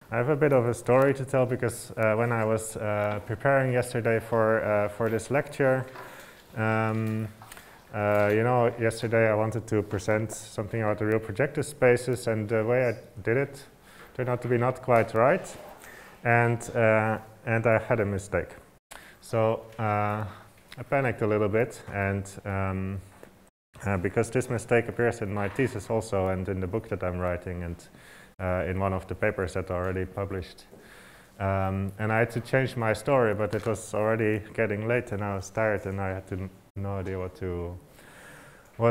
I have a bit of a story to tell because when I was preparing yesterday for this lecture, yesterday I wanted to present something about the real projective spaces, and the way I did it turned out to be not quite right, and I had a mistake. So I panicked a little bit, and because this mistake appears in my thesis also, and in the book that I'm writing, and in one of the papers that are already published. And I had to change my story, but it was already getting late and I was tired and I had no idea what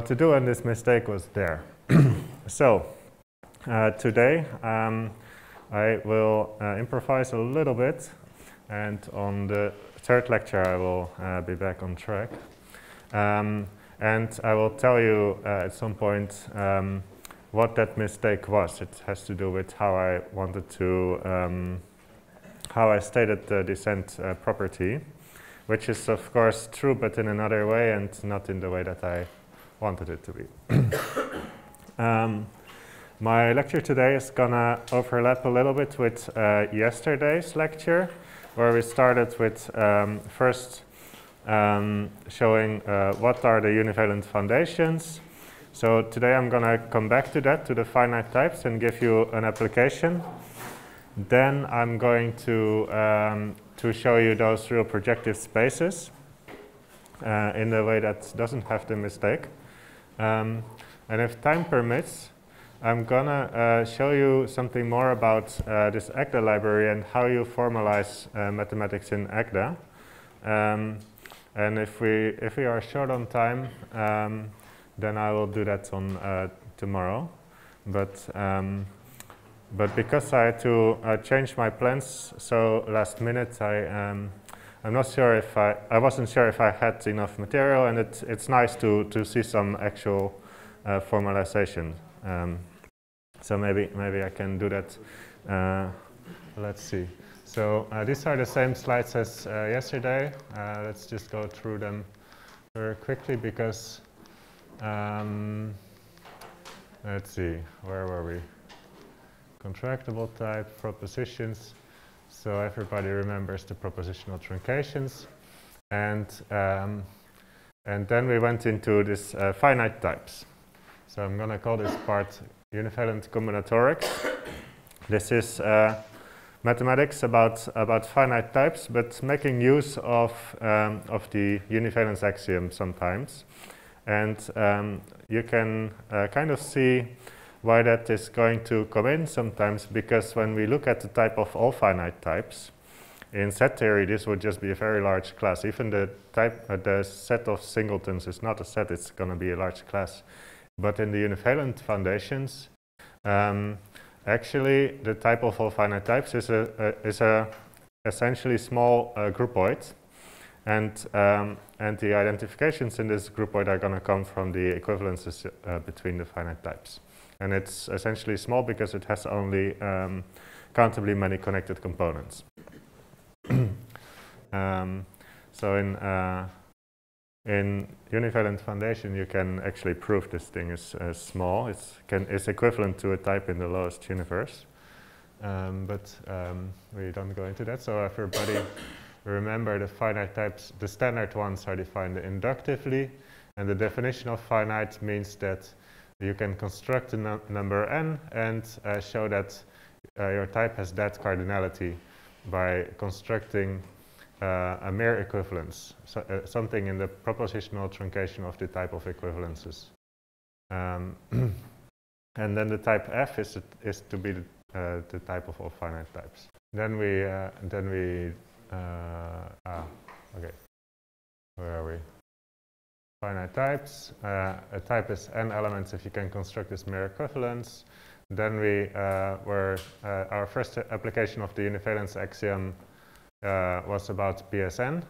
to do, and this mistake was there. So today I will improvise a little bit, and on the third lecture I will be back on track. And I will tell you at some point what that mistake was. It has to do with how I wanted to, how I stated the descent property, which is of course true, but in another way and not in the way that I wanted it to be. My lecture today is gonna overlap a little bit with yesterday's lecture, where we started with first showing what are the univalent foundations. So today I'm going to come back to that, to the finite types, and give you an application. Then I'm going to show you those real projective spaces in a way that doesn't have the mistake. And if time permits, I'm going to show you something more about this EGDA library and how you formalize mathematics in EGDA. And if we are short on time, then I will do that on tomorrow. But because I had to change my plans so last minute, I'm not sure if I wasn't sure if I had enough material, and it's nice to see some actual formalization. So maybe I can do that. Let's see. So these are the same slides as yesterday. Let's just go through them very quickly because let's see, where were we? Contractible type, propositions. So everybody remembers the propositional truncations. And then we went into this finite types. So I'm going to call this part univalent combinatorics. This is mathematics about finite types, but making use of the univalence axiom sometimes. And you can kind of see why that is going to come in sometimes, because when we look at the type of all finite types, in set theory this would just be a very large class. Even the set of singletons is not a set, it's going to be a large class. But in the univalent foundations, actually the type of all finite types is a essentially small groupoid. And the identifications in this groupoid are going to come from the equivalences between the finite types. And it's essentially small because it has only countably many connected components. So in univalent foundation, you can actually prove this thing is small. It's equivalent to a type in the lowest universe. But we don't go into that. So everybody remember the finite types, the standard ones are defined inductively, and the definition of finite means that you can construct a number n and show that your type has that cardinality by constructing a mere equivalence, so, something in the propositional truncation of the type of equivalences. And then the type f is to be the type of all finite types. Then we okay, where are we? Finite types. A type is n elements if you can construct this mere equivalence. Then we our first application of the univalence axiom was about PSN,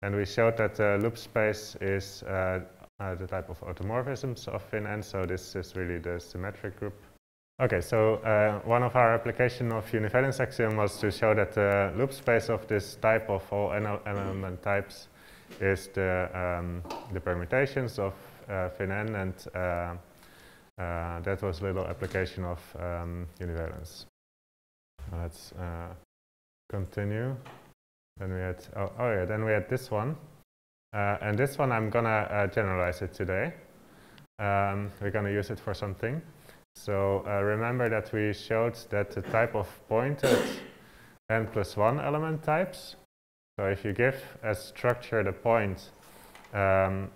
and we showed that the loop space is the type of automorphisms of Finn, so this is really the symmetric group. Okay, so one of our application of univalence axiom was to show that the loop space of this type of all n element types is the permutations of Finn, and that was a little application of univalence. let's continue. Then we had, then we had this one. And this one I'm gonna generalize it today. We're gonna use it for something. So remember that we showed that the type of pointed n+1 element types. So if you give as structure the point, then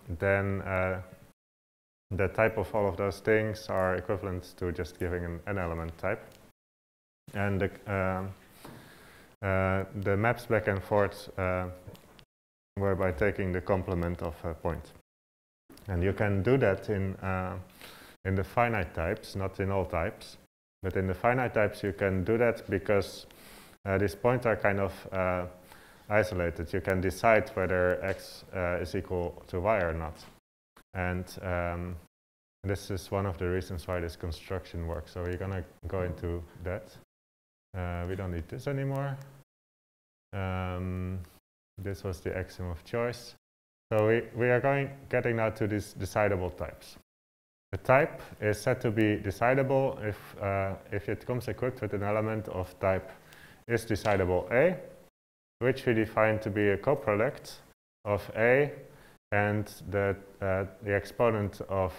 the type of all of those things are equivalent to just giving an element type. And the maps back and forth were by taking the complement of a point. And you can do that in the finite types, not in all types. But in the finite types you can do that because these points are kind of isolated. You can decide whether x is equal to y or not. And this is one of the reasons why this construction works. So we're going to go into that. We don't need this anymore. This was the axiom of choice. So we are getting now to these decidable types. The type is said to be decidable if it comes equipped with an element of type is decidable A, which we define to be a coproduct of A and the exponent of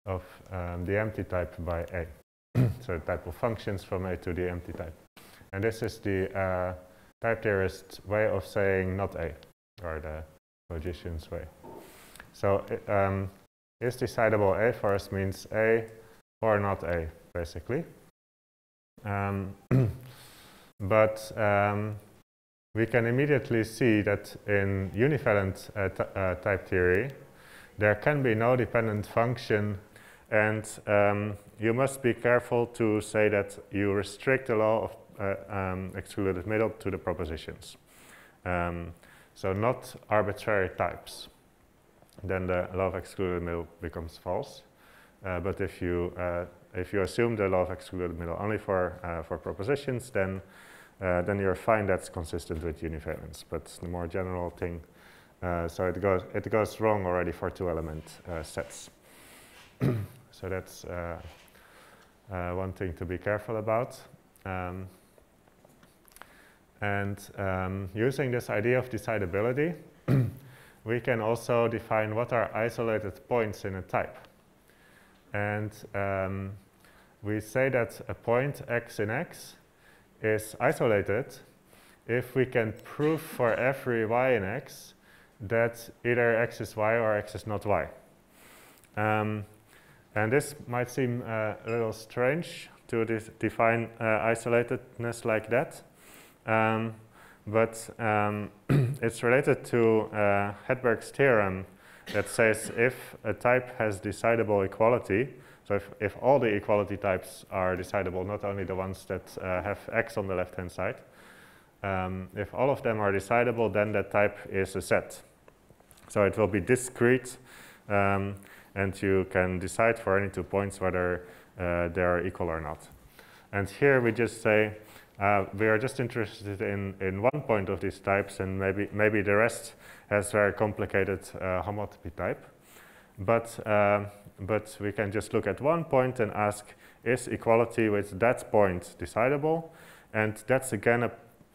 the empty type by A. So the type of functions from A to the empty type. And this is the type theorist way of saying not A, or the logician's way. So is decidable A for us means A or not A, basically. But we can immediately see that in univalent type theory, there can be no dependent function, and you must be careful to say that you restrict the law of excluded middle to the propositions. So not arbitrary types. Then the law of excluded middle becomes false. But if you assume the law of excluded middle only for propositions, then you'll find that's consistent with univalence. But the more general thing, so it goes wrong already for two-element sets. So that's one thing to be careful about. Using this idea of decidability, we can also define what are isolated points in a type. And we say that a point x in X is isolated if we can prove for every y in X that either X is y or X is not y. And this might seem a little strange to define isolatedness like that. But it's related to Hedberg's theorem that says if a type has decidable equality, so if all the equality types are decidable, not only the ones that have X on the left-hand side, if all of them are decidable, then that type is a set. So it will be discrete, and you can decide for any 2 points whether they are equal or not. And here we just say, we are just interested in one point of these types, and maybe the rest has very complicated homotopy type. But we can just look at one point and ask, is equality with that point decidable? And that's again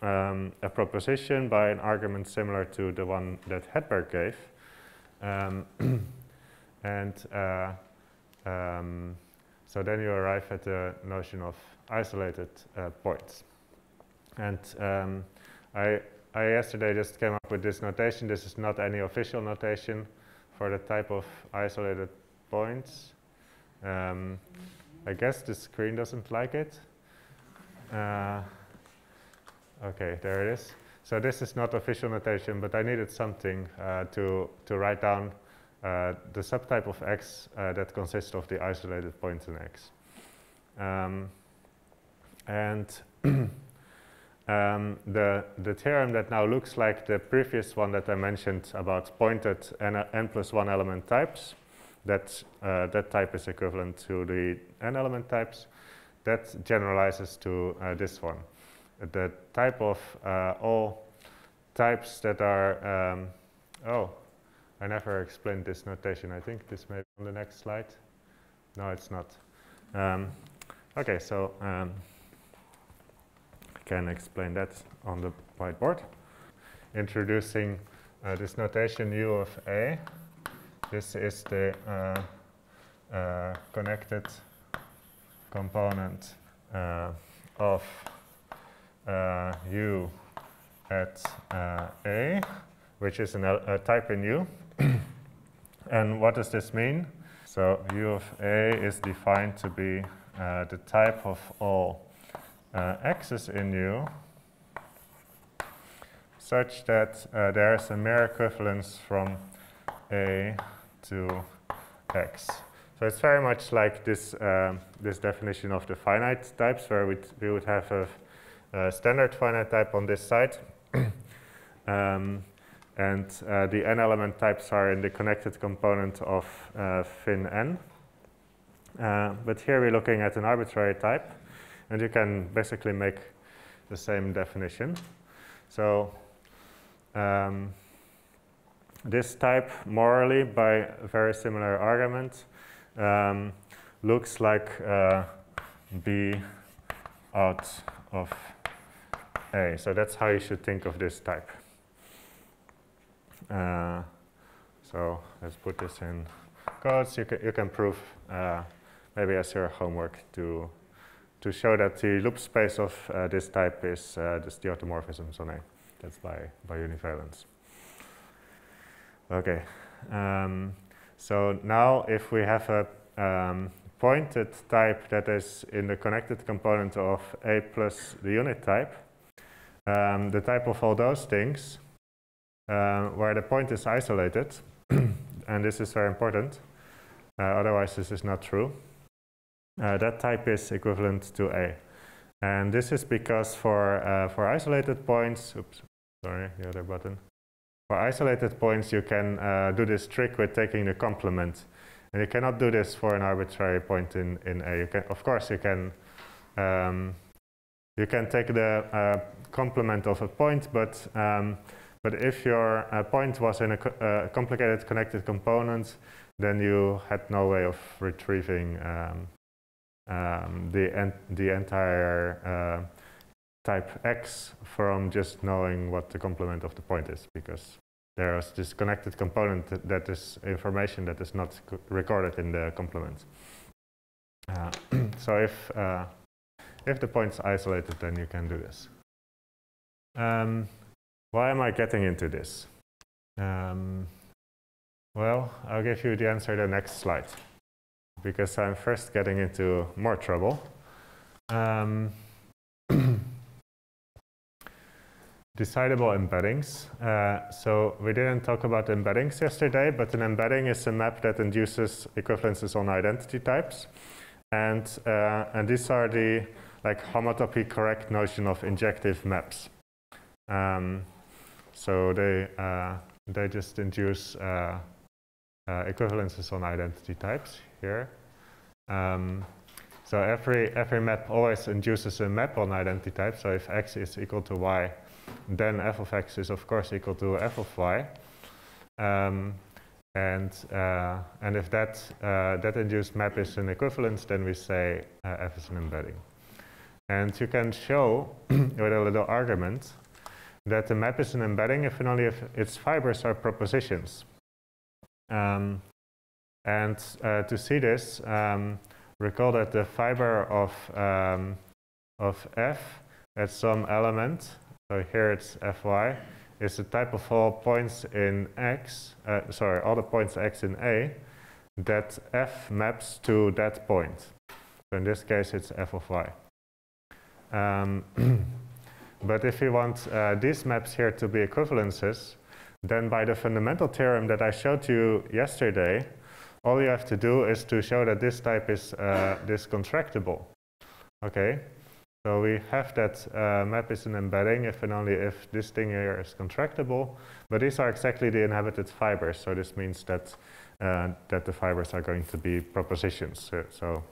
a proposition by an argument similar to the one that Hedberg gave. So then you arrive at the notion of isolated points. And I yesterday just came up with this notation. This is not any official notation for the type of isolated points. I guess the screen doesn't like it. Okay, there it is. So this is not official notation, but I needed something to write down the subtype of X that consists of the isolated points in X. The theorem that now looks like the previous one that I mentioned about pointed n+1 element types, that type is equivalent to the n element types, that generalizes to this one. The type of all types that are, oh, I never explained this notation. I think this may be on the next slide. No, it's not. Okay, so can explain that on the whiteboard. Introducing this notation U of A. This is the connected component of U at A, which is a type in U. And what does this mean? So U of A is defined to be the type of all x's in U, such that there is a mere equivalence from A to X. So it's very much like this, this definition of the finite types, where we would have a standard finite type on this side. And the n-element types are in the connected component of fin n. But here we're looking at an arbitrary type, and you can basically make the same definition. So this type, morally, by a very similar argument, looks like B out of A. So that's how you should think of this type. So let's put this in codes. You can prove, maybe as your homework, to show that the loop space of this type is just the automorphisms on A. That's by univalence. Okay. So now if we have a pointed type that is in the connected component of A plus the unit type, the type of all those things, where the point is isolated, and this is very important, otherwise this is not true, that type is equivalent to A. And this is because for isolated points, oops, sorry, the other button. For isolated points, you can do this trick with taking the complement. And you cannot do this for an arbitrary point in A. You can, of course, you can take the complement of a point, but if your point was in a complicated connected component, then you had no way of retrieving the entire type X from just knowing what the complement of the point is, because there is this connected component that is information that is not recorded in the complement. So if the point is isolated, then you can do this. Why am I getting into this? Well, I'll give you the answer in the next slide, because I'm first getting into more trouble. Decidable embeddings. So we didn't talk about embeddings yesterday, but an embedding is a map that induces equivalences on identity types. And these are the homotopy correct notion of injective maps. So they just induce equivalences on identity types here. So every map always induces a map on identity type. So if x is equal to y, then f of x is of course equal to f of y. And if that induced map is an equivalence, then we say f is an embedding. And you can show with a little argument that the map is an embedding if and only if its fibers are propositions. And to see this, recall that the fiber of f at some element, so here it's fy, is the type of all points in x, all the points x in A, that f maps to that point. So in this case, it's f of y. But if you want these maps here to be equivalences, then by the fundamental theorem that I showed you yesterday, all you have to do is to show that this type is contractible. Okay, so we have that map is an embedding if and only if this thing here is contractible, but these are exactly the inhabited fibers, so this means that the fibers are going to be propositions. So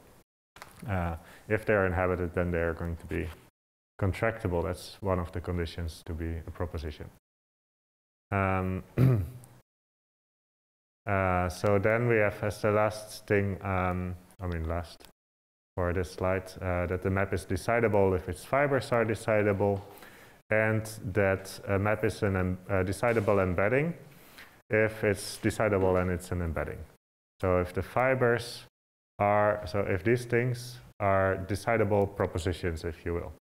if they're inhabited, then they're going to be contractible. That's one of the conditions to be a proposition. So then we have as the last thing, for this slide, that the map is decidable if its fibers are decidable, and that a map is a decidable embedding if it's decidable and it's an embedding. So if the fibers are, so if these things are decidable propositions, if you will.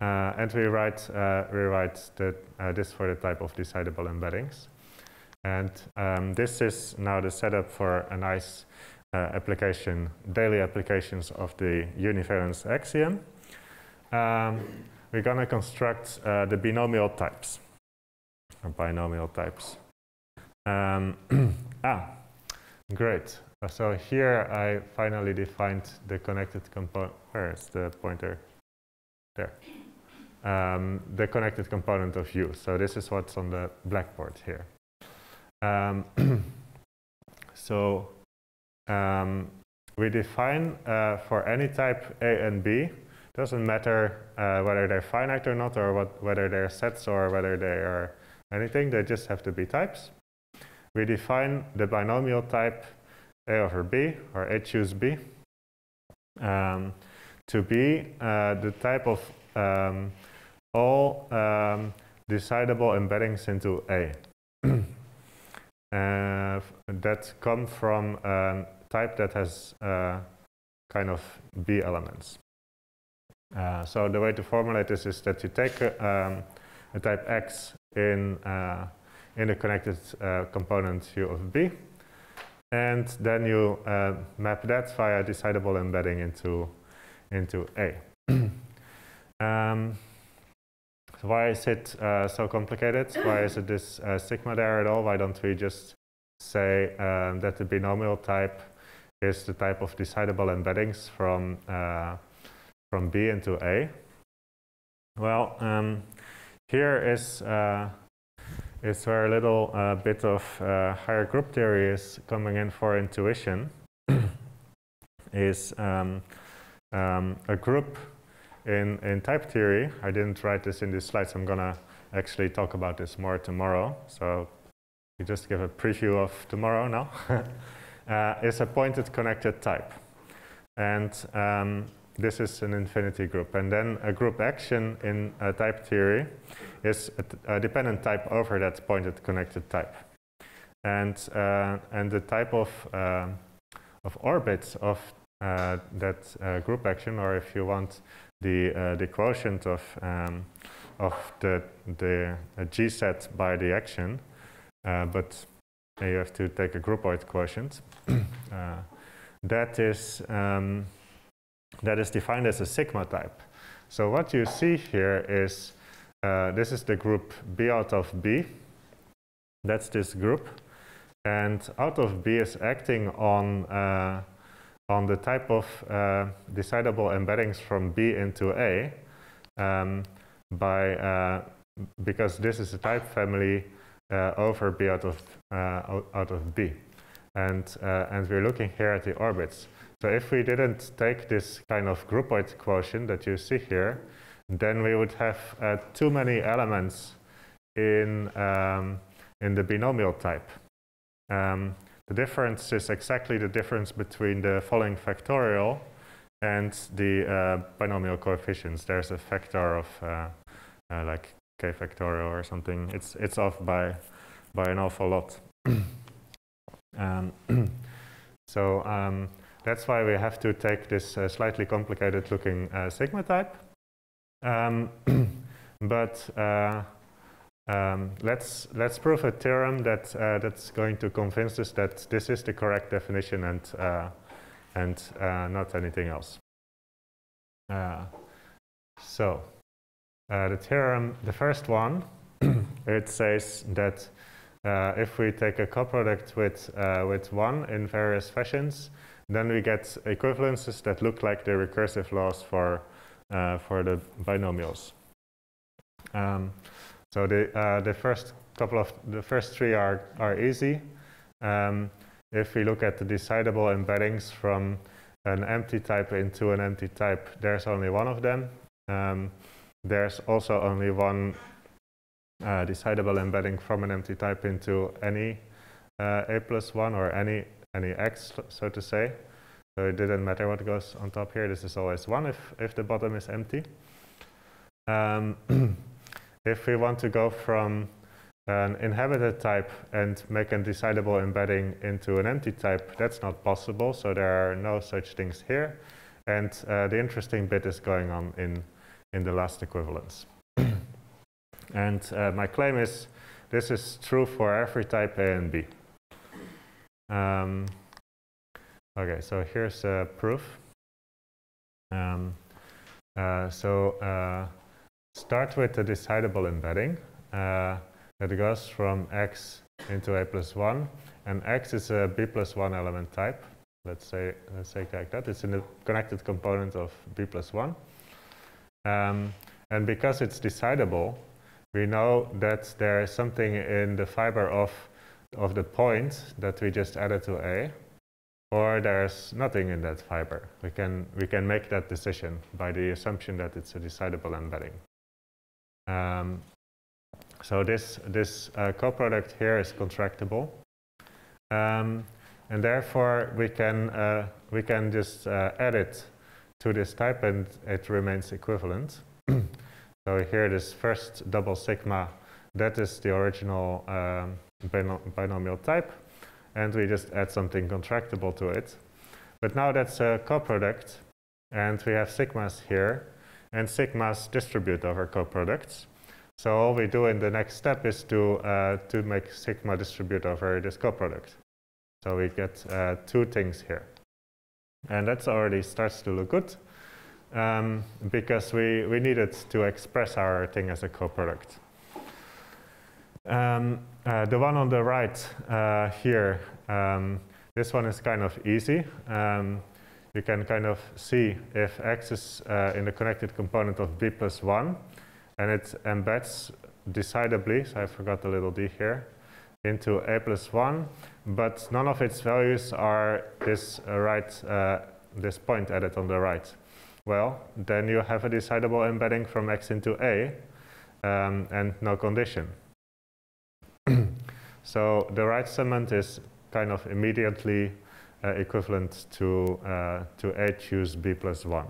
And we write this for the type of decidable embeddings. And this is now the setup for a nice application, daily applications of the univalence axiom. We're going to construct the binomial types, or binomial types. Great. So here I finally defined the connected component. Where is the pointer? There. The connected component of U. So this is what's on the blackboard here. We define for any type A and B. Doesn't matter whether they're finite or not, or whether they're sets or whether they are anything. They just have to be types. We define the binomial type A over B, or A choose B, to be the type of all decidable embeddings into A that come from a type that has kind of B elements. So the way to formulate this is that you take a type X in the connected component U of B, and then you map that via decidable embedding into A. So why is it so complicated? Why is it this sigma there at all? Why don't we just say that the binomial type is the type of decidable embeddings from B into A? Well, here is where a little bit of higher group theory is coming in for intuition. Is a group in type theory. I didn't write this in these slides. I'm gonna actually talk about this more tomorrow. So you just give a preview of tomorrow now. Is a pointed connected type, and this is an infinity group. And then a group action in type theory is a dependent type over that pointed connected type, and the type of orbits of that group action, or if you want the quotient of the G set by the action, but you have to take a groupoid quotient. That is defined as a sigma type. So what you see here is this is the group B out of B. That's this group, and out of B is acting on the type of decidable embeddings from B into A because this is a type family over B out of B, and we're looking here at the orbits. So if we didn't take this kind of groupoid quotient that you see here, then we would have too many elements in the binomial type. The difference is exactly the difference between the following factorial and the binomial coefficients. There's a factor of like k factorial or something. It's off by an awful lot. So that's why we have to take this slightly complicated looking sigma type. Let's prove a theorem that's going to convince us that this is the correct definition and not anything else. The theorem, the first one, it says that if we take a coproduct with 1 in various fashions, then we get equivalences that look like the recursive laws for the binomials. So the first three are easy. If we look at the decidable embeddings from an empty type into an empty type, there's only one of them. There's also only one decidable embedding from an empty type into any A+1 or any X, so to say. So it didn't matter what goes on top here. This is always 1 if the bottom is empty. If we want to go from an inhabited type and make a decidable embedding into an empty type, that's not possible. So there are no such things here. And the interesting bit is going on in the last equivalence. And my claim is this is true for every type A and B. Okay, so here's a proof. Start with the decidable embedding that goes from X into A plus 1, and X is a B plus 1 element type. Let's say like that. It's in the connected component of B plus 1. And because it's decidable, we know that there is something in the fiber of the point that we just added to A, or there's nothing in that fiber. We can make that decision by the assumption that it's a decidable embedding. So this coproduct here is contractible, and therefore we can just add it to this type, and it remains equivalent. So here, this first double sigma, that is the original binomial type, and we just add something contractible to it. But now that's a coproduct, and we have sigmas here, and sigmas distribute over coproducts. So all we do in the next step is to make sigma distribute over this coproduct. So we get 2 things here. And that already starts to look good, because we needed to express our thing as a coproduct. The one on the right here, this one is kind of easy. You can kind of see if X is in the connected component of B plus 1, and it embeds decidably, so I forgot the little d here, into A plus 1, but none of its values are this this point added on the right. Well, then you have a decidable embedding from X into A, and no condition. So the right summand is kind of immediately equivalent to A choose B plus 1.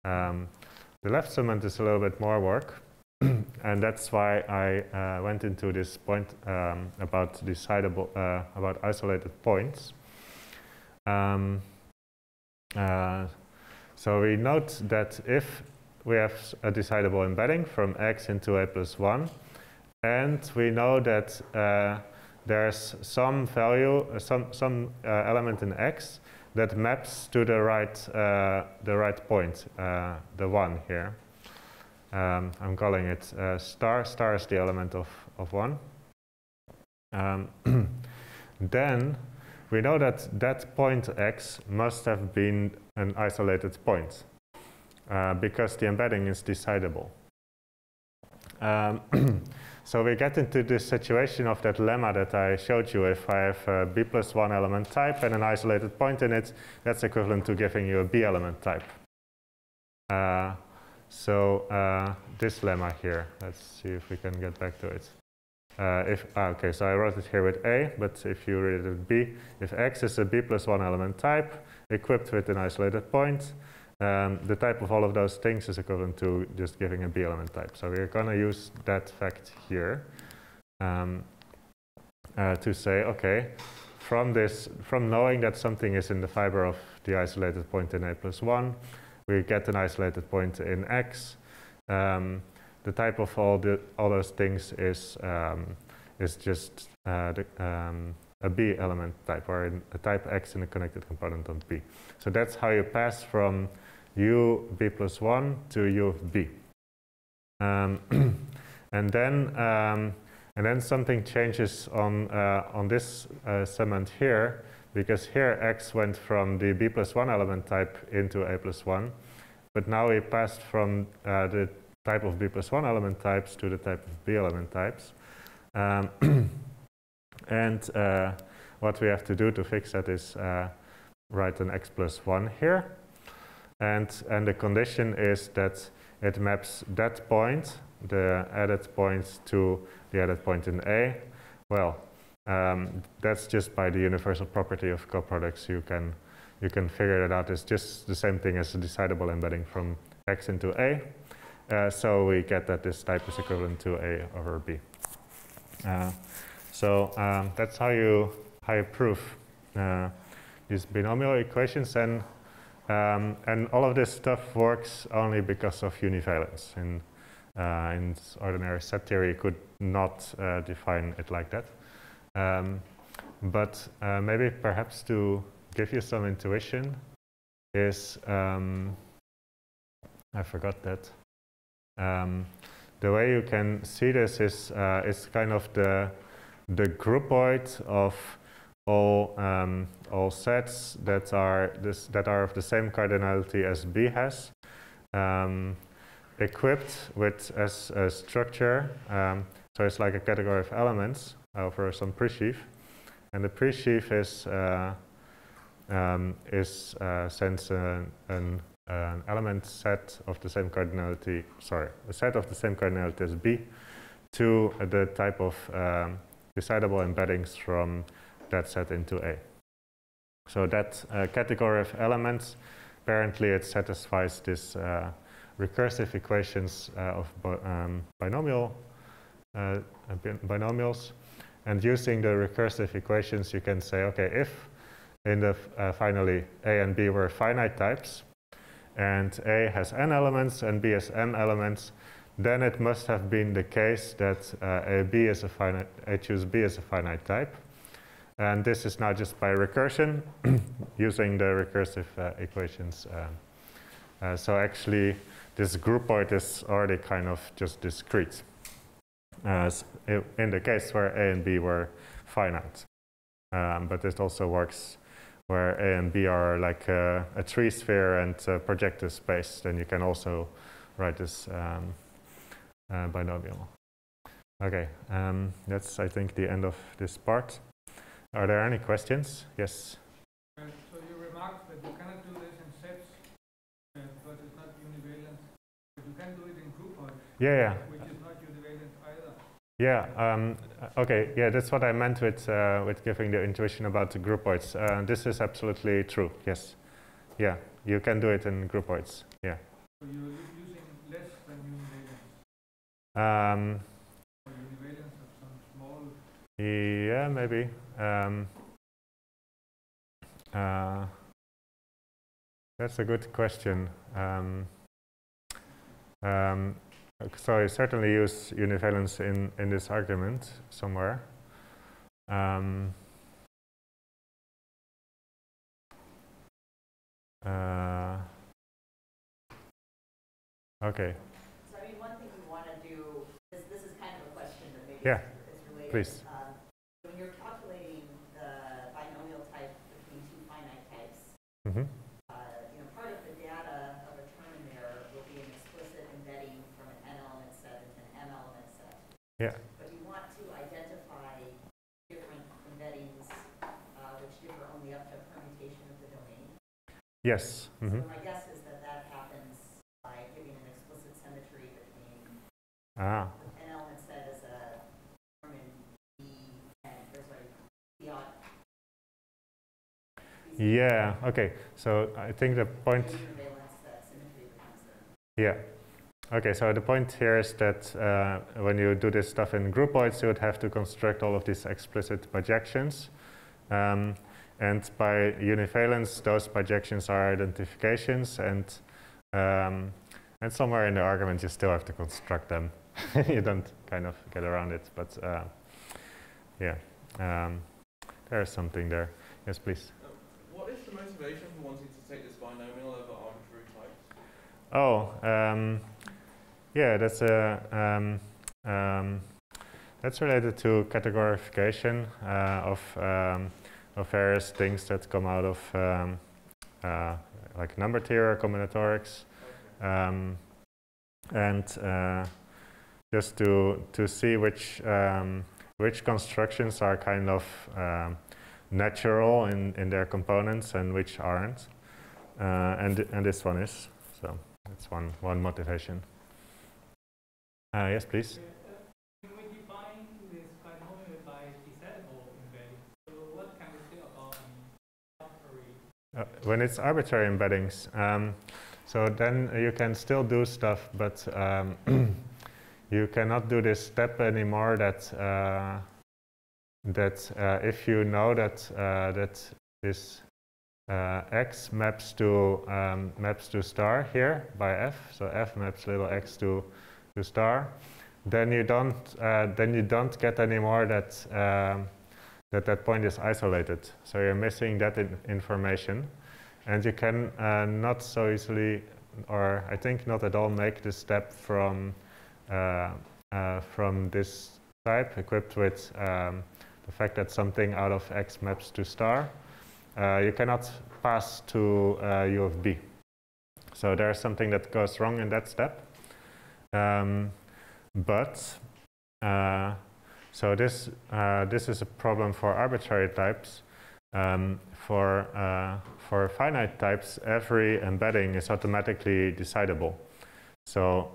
The left summand is a little bit more work, and that's why I went into this point about decidable, about isolated points. So we note that if we have a decidable embedding from X into A plus 1, and we know that there's some value, some element in X that maps to the right point, the 1 here. I'm calling it star. Star is the element of 1. Then we know that that point X must have been an isolated point, because the embedding is decidable. So we get into this situation of that lemma that I showed you. If I have a B plus 1 element type and an isolated point in it, that's equivalent to giving you a B element type. This lemma here, let's see if we can get back to it. Okay, so I wrote it here with A, but if you read it with B, if X is a B plus 1 element type equipped with an isolated point, the type of all of those things is equivalent to just giving a B element type. So we're going to use that fact here to say, okay, from knowing that something is in the fiber of the isolated point in A plus 1, we get an isolated point in X. The type of all those things is just a B element type, or a type X in a connected component of B. So that's how you pass from U B plus 1 to U of B. And then something changes on this summand here, because here X went from the B plus 1 element type into A plus 1, but now we passed from the type of B plus 1 element types to the type of B element types. And what we have to do to fix that is write an X plus 1 here. And the condition is that it maps that point, the added point, to the added point in A. Well, that's just by the universal property of coproducts. You can you can figure that out. It's just the same thing as a decidable embedding from X into A. So we get that this type is equivalent to A over B. So that's how you prove these binomial equations, and all of this stuff works only because of univalence. In ordinary set theory, you could not define it like that. But maybe perhaps to give you some intuition is, I forgot that. The way you can see this is kind of the groupoid of all sets that are of the same cardinality as B has, equipped with as a structure. So it's like a category of elements over some presheaf, and the presheaf sends an element set of the same cardinality. Sorry, a set of the same cardinality as B to the type of decidable embeddings from that set into A. So that category of elements, apparently it satisfies this recursive equations of binomials. And using the recursive equations, you can say, okay, if in the finally A and B were finite types, and A has n elements and B has m elements, then it must have been the case that A choose B as a finite type. And this is now just by recursion, using the recursive equations. So actually, this groupoid is already kind of just discrete, in the case where A and B were finite. But it also works where A and B are like a tree sphere and projective space. Then you can also write this binomial. Okay, that's, I think, the end of this part. Are there any questions? Yes? So you remarked that you cannot do this in sets because it's not univalent. But you can do it in groupoids, yeah. Which is not univalent either. Yeah, okay, yeah, that's what I meant with giving the intuition about the groupoids. This is absolutely true, yes. Yeah, you can do it in groupoids, yeah. So you're using less than univalence? Or univalence of some small... Yeah, maybe. That's a good question. So I certainly use univalence in this argument somewhere. Okay. So I mean, one thing you want to do, this is kind of a question that maybe Yeah, is related. please. When you're calculating the binomial type between two finite types, Mm-hmm. Part of the data of a term there will be an explicit embedding from an n-element set into an m-element set. Yeah. But you want to identify different embeddings which differ only up to a permutation of the domain. Yes. Mm-hmm. So my guess is that happens by giving an explicit symmetry between an element set as a term in B and Yeah, okay. So I think the point... Yeah. Okay, so the point here is that when you do this stuff in groupoids, you would have to construct all of these explicit bijections. And by univalence, those bijections are identifications, and somewhere in the argument you still have to construct them. You don't kind of get around it, but yeah, there's something there. Yes, please. What is the motivation for wanting to take this binomial over arbitrary types? Oh, yeah, that's related to categorification of various things that come out of like number theory, combinatorics, okay. And just to see which constructions are kind of natural in their components and which aren't, and this one is. So that's one motivation. Yes, please. Can we define this binomial by decidable embedding? So what can we say about arbitrary when it's arbitrary embeddings, so then you can still do stuff, but you cannot do this step anymore. That if you know that that this x maps to star here by f, so f maps little x to star, then you don't get anymore that that point is isolated. So you're missing that information, and you can not so easily, or I think not at all, make the step from this type equipped with the fact that something out of x maps to star. You cannot pass to u of b. So there's something that goes wrong in that step. So this is a problem for arbitrary types. For finite types, every embedding is automatically decidable. So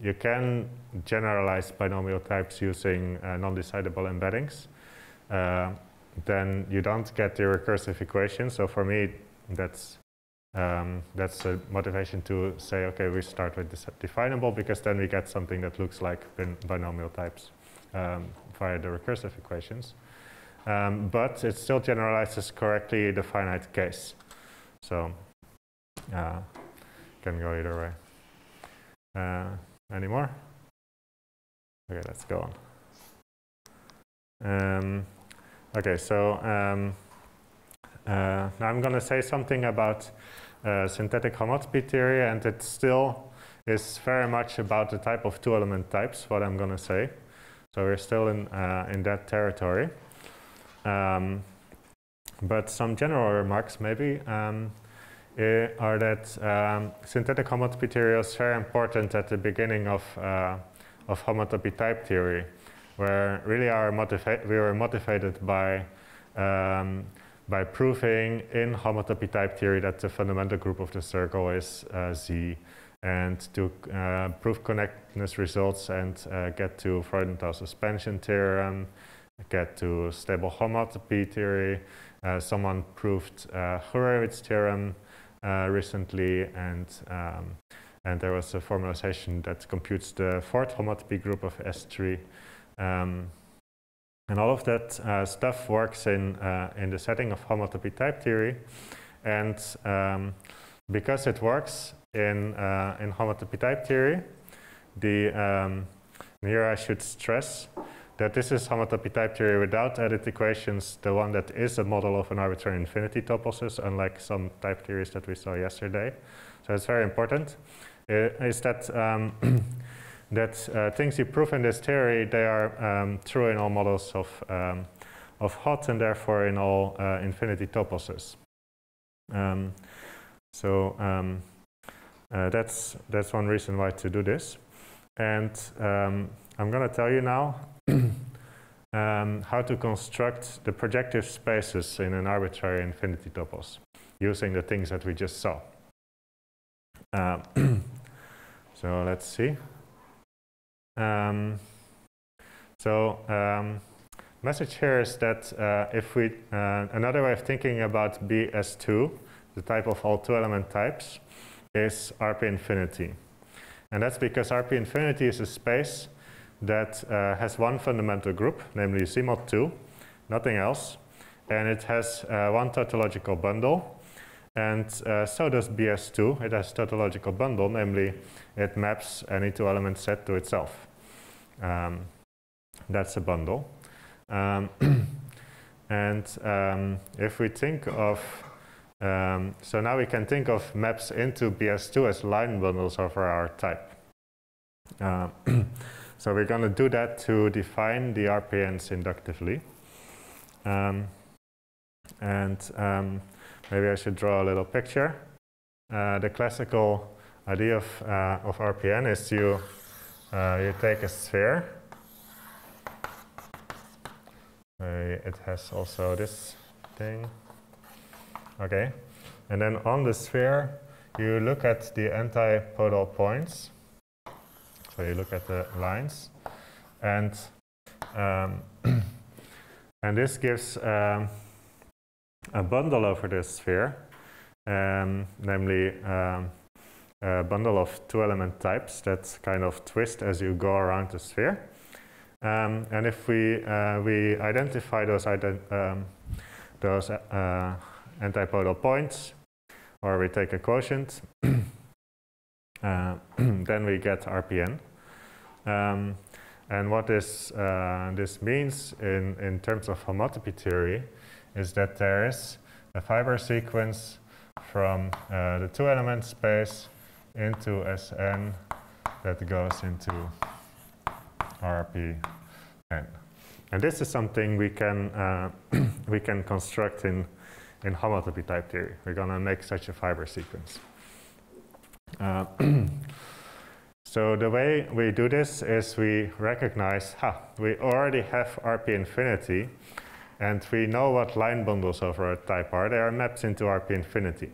you can generalize binomial types using non-decidable embeddings. Then you don't get the recursive equation. So for me, that's a motivation to say, okay, we start with definable, because then we get something that looks like binomial types via the recursive equations. But it still generalizes correctly the finite case. So can go either way. Any more? Okay, let's go on. Okay, so now I'm going to say something about synthetic homotopy theory, and it still is very much about the type of two-element types, what I'm going to say. So we're still in that territory. But some general remarks maybe are that synthetic homotopy theory is very important at the beginning of homotopy type theory, where really we were motivated by proving in homotopy type theory that the fundamental group of the circle is Z, and to prove connectedness results and get to Freudenthal suspension theorem, get to stable homotopy theory. Someone proved Hurewicz theorem recently, and there was a formalization that computes the fourth homotopy group of S3. And all of that stuff works in the setting of homotopy type theory, and because it works in homotopy type theory, here I should stress that this is homotopy type theory without edit equations, the one that is a model of an arbitrary infinity topos, unlike some type theories that we saw yesterday. So it's very important. Is that that things you prove in this theory, they are true in all models of hot, and therefore in all infinity toposes. That's one reason why to do this. And I'm going to tell you now how to construct the projective spaces in an arbitrary infinity topos using the things that we just saw. So let's see. Message here is that if we another way of thinking about BS2, the type of all two-element types, is RP infinity, and that's because RP infinity is a space that has one fundamental group, namely Z mod 2, nothing else, and it has one tautological bundle, and so does BS2. It has a tautological bundle, namely it maps any two-element set to itself. That's a bundle. If we think of, so now we can think of maps into BS2 as line bundles over our type. So we're going to do that to define the RPNs inductively. Maybe I should draw a little picture. The classical idea of RPN is you take a sphere. It has also this thing. Okay. And then on the sphere, you look at the antipodal points. So you look at the lines. And this gives a bundle over this sphere. namely a bundle of two-element types that kind of twist as you go around the sphere. And if we identify those antipodal points, or we take a quotient, then we get RPN. And what this means in terms of homotopy theory is that there is a fiber sequence from the two-element space into Sn that goes into RPN. And this is something we can we can construct in homotopy type theory. We're going to make such a fiber sequence. So the way we do this is we recognize, we already have RP infinity, and we know what line bundles over a type are. They are mapped into RP infinity.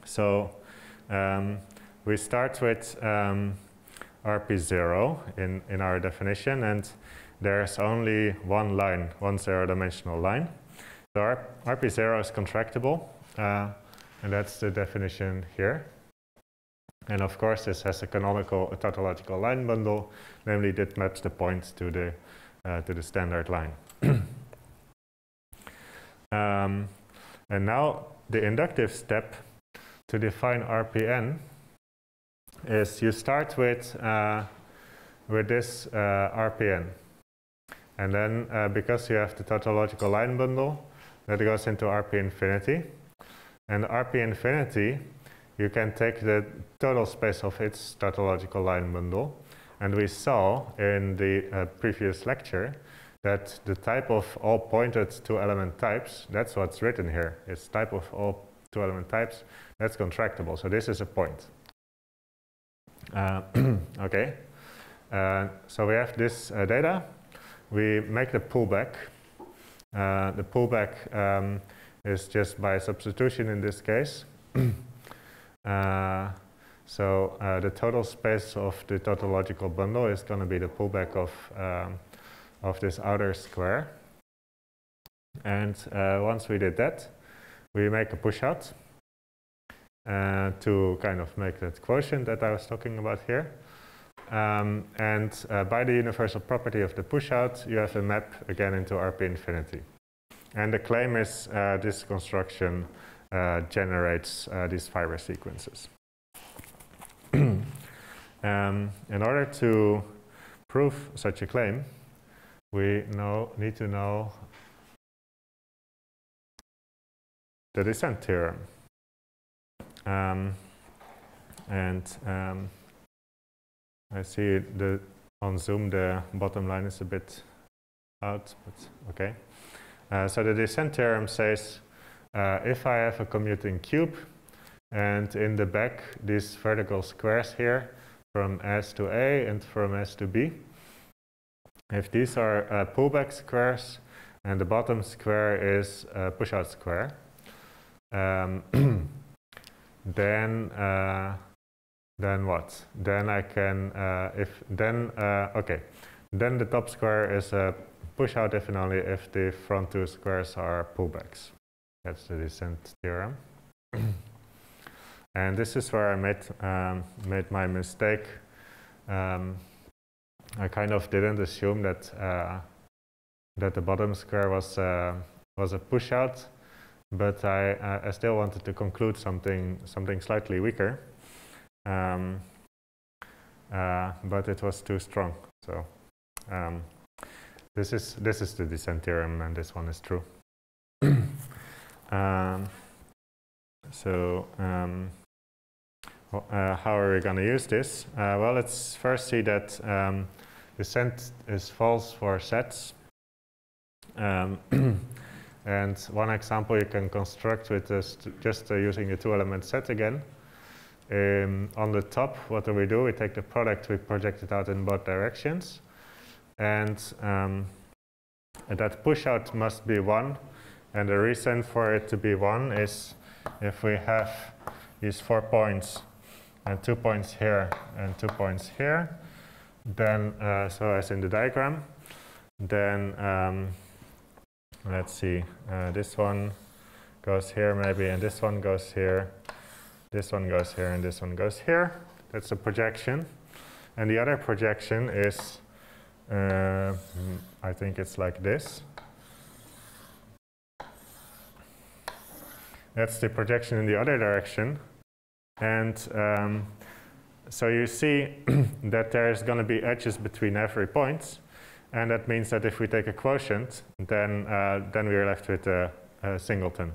So we start with RP0 in our definition, and there's only one line, one zero-dimensional line. So RP0 is contractible, and that's the definition here. And of course, this has a canonical, a tautological line bundle, namely that maps the points to the standard line. And now the inductive step to define RPN is you start with this RPN, and then because you have the tautological line bundle, that goes into RP infinity, and RP infinity, you can take the total space of its tautological line bundle, and we saw in the previous lecture that the type of all pointed two-element types, that's what's written here, it's type of all two-element types, that's contractible, so this is a point. Okay, so we have this data, we make the pullback. The pullback is just by substitution in this case. So the total space of the tautological bundle is going to be the pullback of this outer square. And once we did that, we make a push out to kind of make that quotient that I was talking about here. And by the universal property of the push out, you have a map again into RP infinity. And the claim is this construction generates these fiber sequences. In order to prove such a claim, we need to know the descent theorem. I see on Zoom the bottom line is a bit out, but okay. So the descent theorem says if I have a commuting cube, and in the back these vertical squares here from S to A and from S to B, if these are pullback squares and the bottom square is a push-out square, then what? Then I can then the top square is a push-out if and only if the front two squares are pullbacks. That's the descent theorem. And this is where I made my mistake. I kind of didn't assume that the bottom square was a push-out, but I still wanted to conclude something slightly weaker. But it was too strong. So this is the descent theorem, and this one is true. How are we going to use this? Well, let's first see that descent is false for sets. And one example you can construct with this, just using a two-element set again. On the top, what do? We take the product, we project it out in both directions. And that push out must be 1. And the reason for it to be 1 is if we have these 4 points and 2 points here and 2 points here, then, so as in the diagram, then let's see, this one goes here maybe, and this one goes here. This one goes here, and this one goes here. That's a projection. And the other projection is, I think it's like this. That's the projection in the other direction. And so you see that there's going to be edges between every point. And that means that if we take a quotient, then we're left with a singleton.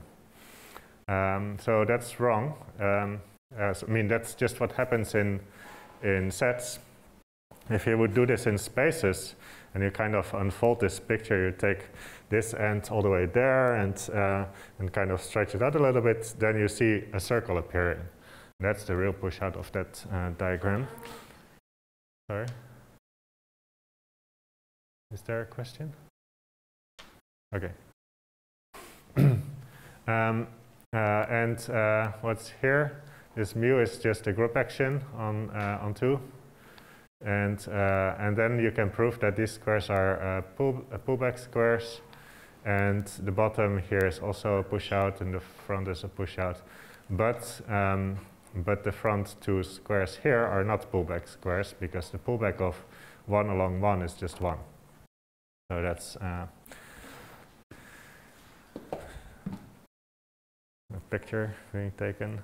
So that's wrong. So, I mean, that's just what happens in sets. If you would do this in spaces, and you kind of unfold this picture, you take this end all the way there and kind of stretch it out a little bit, then you see a circle appearing. That's the real push out of that diagram. Sorry? Is there a question? Okay. What's here is mu is just a group action on 2. And then you can prove that these squares are pullback squares, and the bottom here is also a push out, and the front is a push out. But the front 2 squares here are not pullback squares, because the pullback of 1 along 1 is just 1. So that's a picture being taken.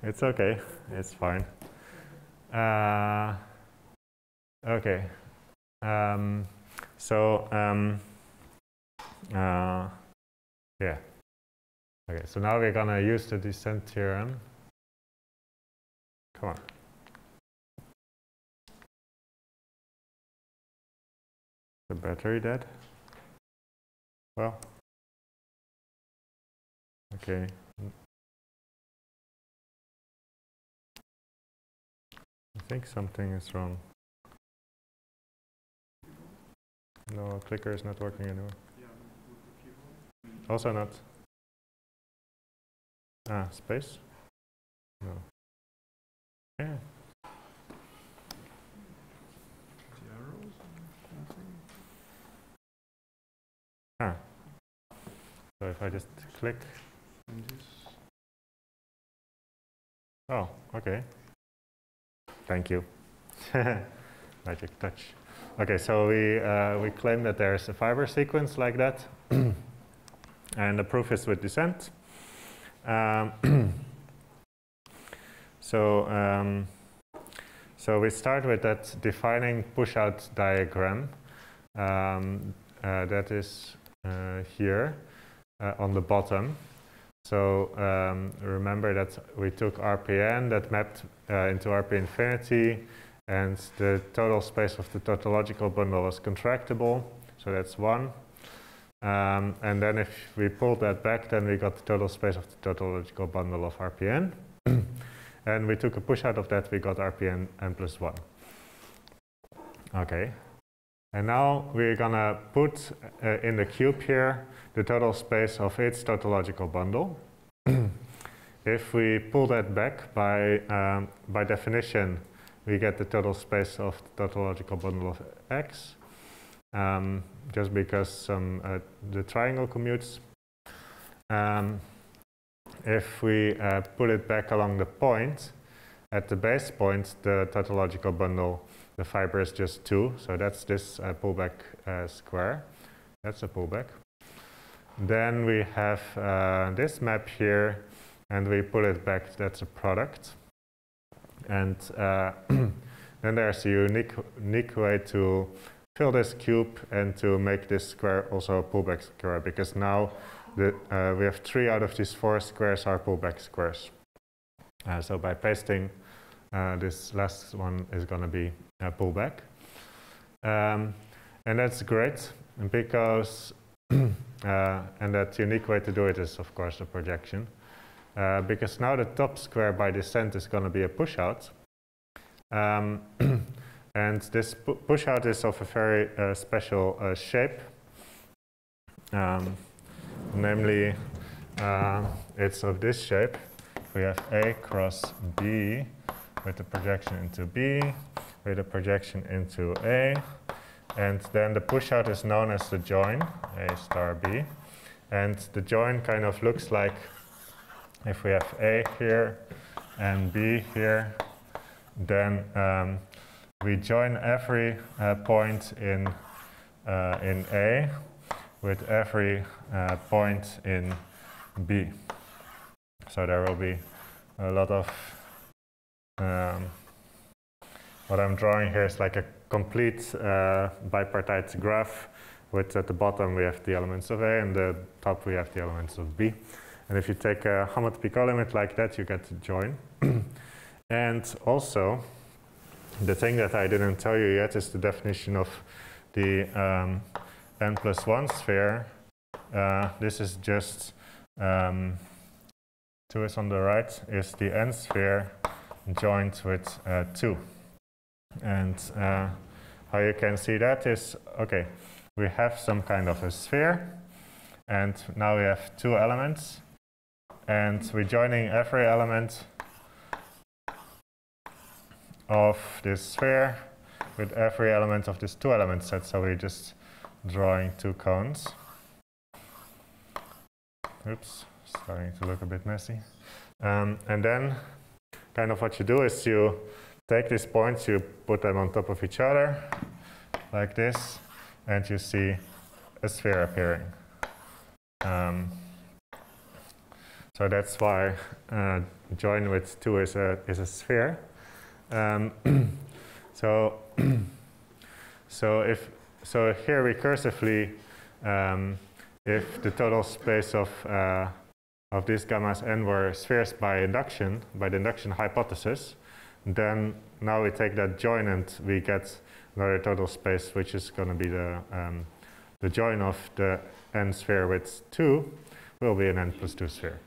It's okay, it's fine. Okay. Yeah. Okay, so now we're gonna use the descent theorem. Come on. The battery dead? Well. Okay. I think something is wrong. No, clicker is not working anymore. Also not. Ah, space? No. Yeah. Ah. So if I just click. Oh, okay. Thank you. Magic touch. Okay, so we claim that there's a fiber sequence like that, and the proof is with descent. So we start with that defining push-out diagram that is here on the bottom. So remember that we took RPN that mapped into RP infinity, and the total space of the tautological bundle was contractible, so that's 1. And then if we pulled that back, then we got the total space of the tautological bundle of RPN. And we took a push out of that, we got RPN n plus 1. Okay. And now we're gonna put in the cube here the total space of its tautological bundle. If we pull that back, by definition, we get the total space of the tautological bundle of X, just because the triangle commutes. If we pull it back along the point, at the base point, the tautological bundle, the fiber is just 2, so that's this pullback square. That's a pullback. Then we have this map here, and we pull it back, that's a product. And then there's a unique way to fill this cube and to make this square also a pullback square, because now we have 3 out of these 4 squares are pullback squares. So by pasting, this last one is going to be a pullback. And that's great, because and that unique way to do it is, of course, the projection. Because now the top square by descent is going to be a push-out. And this push-out is of a very special shape. Namely, it's of this shape. We have A cross B with a projection into B, with a projection into A, And then the push out is known as the join, A star B. And the join kind of looks like if we have A here and B here, then we join every point in A with every point in B. So there will be a lot of, what I'm drawing here is like a complete bipartite graph with at the bottom we have the elements of A and the top we have the elements of B. And if you take a homotopy colimit like that, you get the join. And also, the thing that I didn't tell you yet is the definition of the n+1 sphere. This is just 2 is on the right, is the n sphere joined with 2. And how you can see that is, okay, we have some kind of a sphere, and now we have 2 elements, and we're joining every element of this sphere with every element of this 2-element set, so we're just drawing 2 cones. Oops, starting to look a bit messy. And then kind of what you do is you take these points, you put them on top of each other like this, and you see a sphere appearing. So that's why join with 2 is a sphere. So here recursively, if the total space of these gammas n were spheres by induction, by the induction hypothesis, then now we take that join and we get another total space, which is going to be the join of the n sphere with 2 will be an n+2 sphere.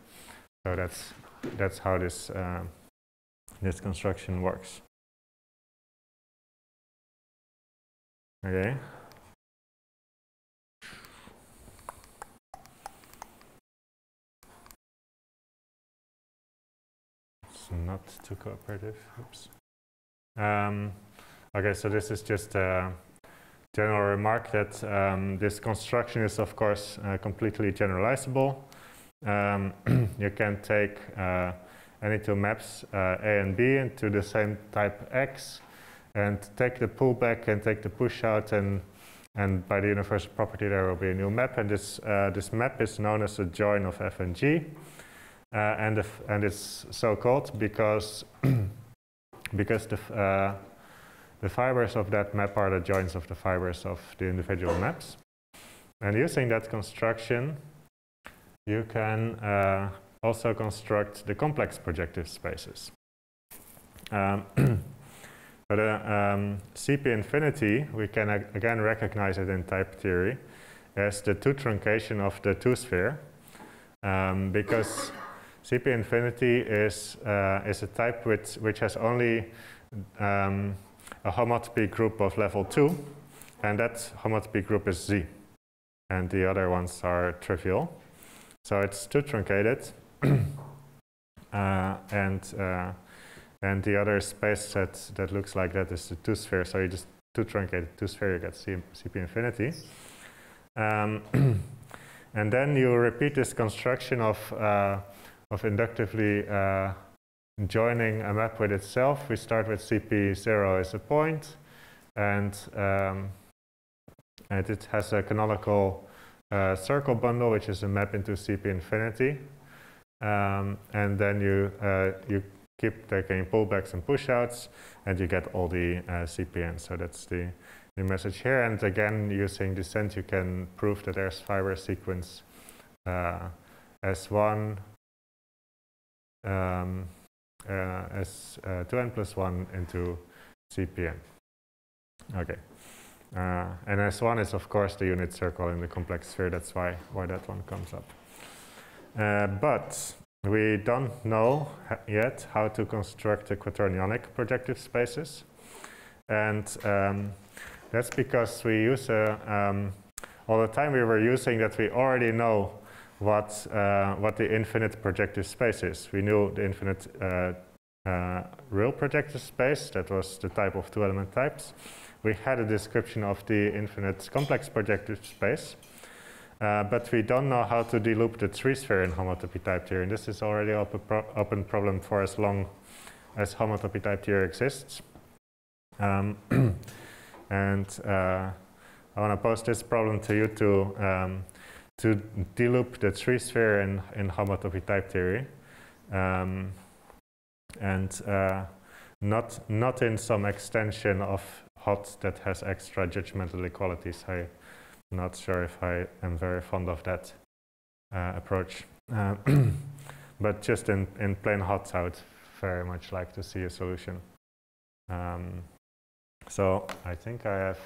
So that's how this this construction works. Okay. It's not too cooperative. Oops. Okay, so this is just a general remark that this construction is, of course, completely generalizable. You can take any 2 maps, A and B, into the same type X, and take the pullback and take the push out, and by the universal property there will be a new map, and this map is known as the join of F and G, and it's so called because the fibers of that map are the joins of the fibers of the individual maps. And using that construction, you can also construct the complex projective spaces. But CP infinity, we can again recognize it in type theory as the 2 truncation of the 2 sphere, because CP infinity is a type which has only a homotopy group of level 2, and that homotopy group is Z, and the other ones are trivial. So it's 2 truncated, and the other space set that looks like that is the 2 sphere. So you just 2 truncated 2 sphere, you get CP infinity. And then you repeat this construction of inductively joining a map with itself. We start with CP0 as a point, and it has a canonical circle bundle, which is a map into CP infinity. And then you keep taking pullbacks and pushouts, and you get all the CPNs. So that's the message here. And again, using descent, you can prove that there's fiber sequence S1 as 2n+1 into CPN. Okay. And S1 is, of course, the unit circle in the complex sphere. That's why that one comes up. But we don't know yet how to construct the quaternionic projective spaces. And that's because we use all the time we were using that we already know what the infinite projective space is. We knew the infinite real projective space, that was the type of two-element types. We had a description of the infinite complex projective space, but we don't know how to deloop the tree-sphere in homotopy type theory. And this is already an open problem for as long as homotopy type theory exists. And I want to pose this problem to you to deloop the tree-sphere in homotopy type theory. Not in some extension of hot that has extra judgmental equalities. I'm not sure if I am very fond of that approach. But just in plain hot, I would very much like to see a solution. So I think I have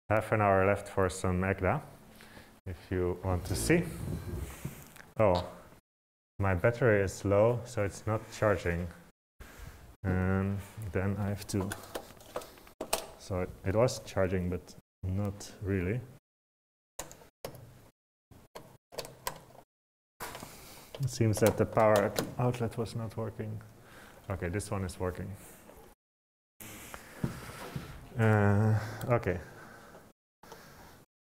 half an hour left for some EGDA, if you want to see. Oh, my battery is low, so it's not charging. And then I have to, so it was charging, but not really. It seems that the power outlet was not working. Okay, this one is working. Okay.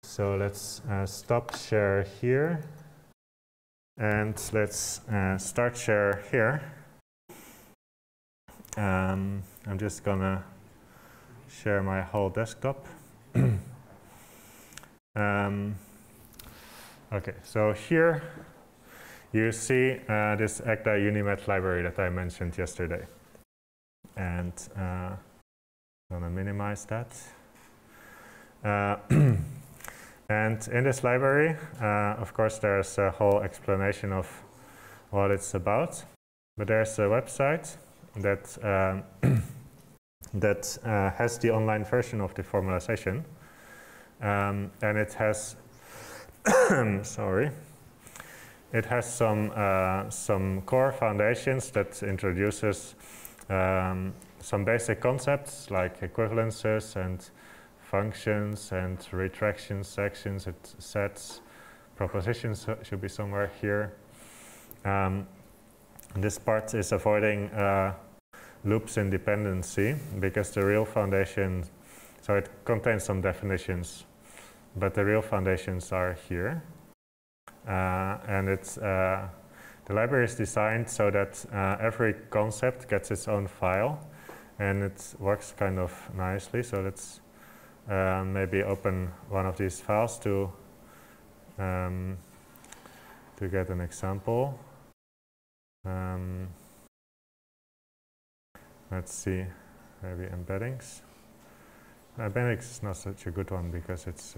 So let's stop share here. And let's start share here. I'm just gonna share my whole desktop. Okay, so here you see this EGDA Unimate Library that I mentioned yesterday. And I'm gonna minimize that. And in this library, of course, there's a whole explanation of what it's about. But there's a website that has the online version of the formalization, and it has sorry, it has some core foundations that introduces some basic concepts like equivalences and functions and retractions, sections, sets, propositions should be somewhere here. This part is avoiding loops in dependency because the real foundation, so it contains some definitions, but the real foundations are here. And it's, the library is designed so that every concept gets its own file, and it works kind of nicely. So let's maybe open one of these files to get an example. Let's see, maybe embeddings. Embeddings is not such a good one because it's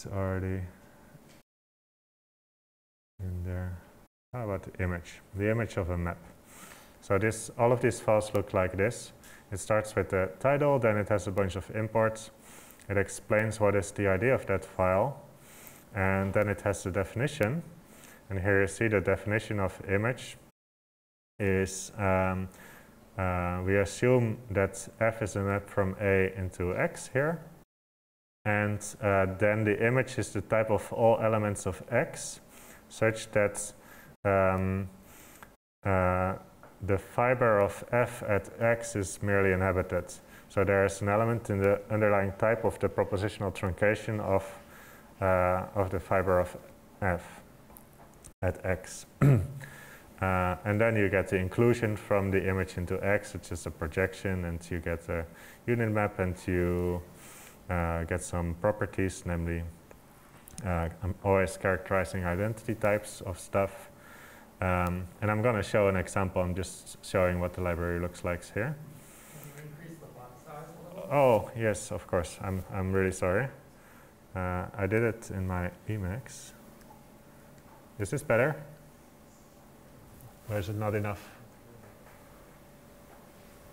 already in there. How about the image of a map? So all of these files look like this. It starts with the title, then it has a bunch of imports. It explains what is the idea of that file, and then it has the definition. And here you see the definition of image is, we assume that f is a map from A into X here. And then the image is the type of all elements of X, such that the fiber of f at X is merely inhabited. So there is an element in the underlying type of the propositional truncation of the fiber of f at X. And then you get the inclusion from the image into X, which is a projection, and you get a unit map, and you get some properties, namely I'm always characterizing identity types of stuff. And I'm going to show an example. I'm just showing what the library looks like here. Can you increase the font size a little? Oh, yes, of course. I'm really sorry. I did it in my Emacs. Is this better? Or is it not enough?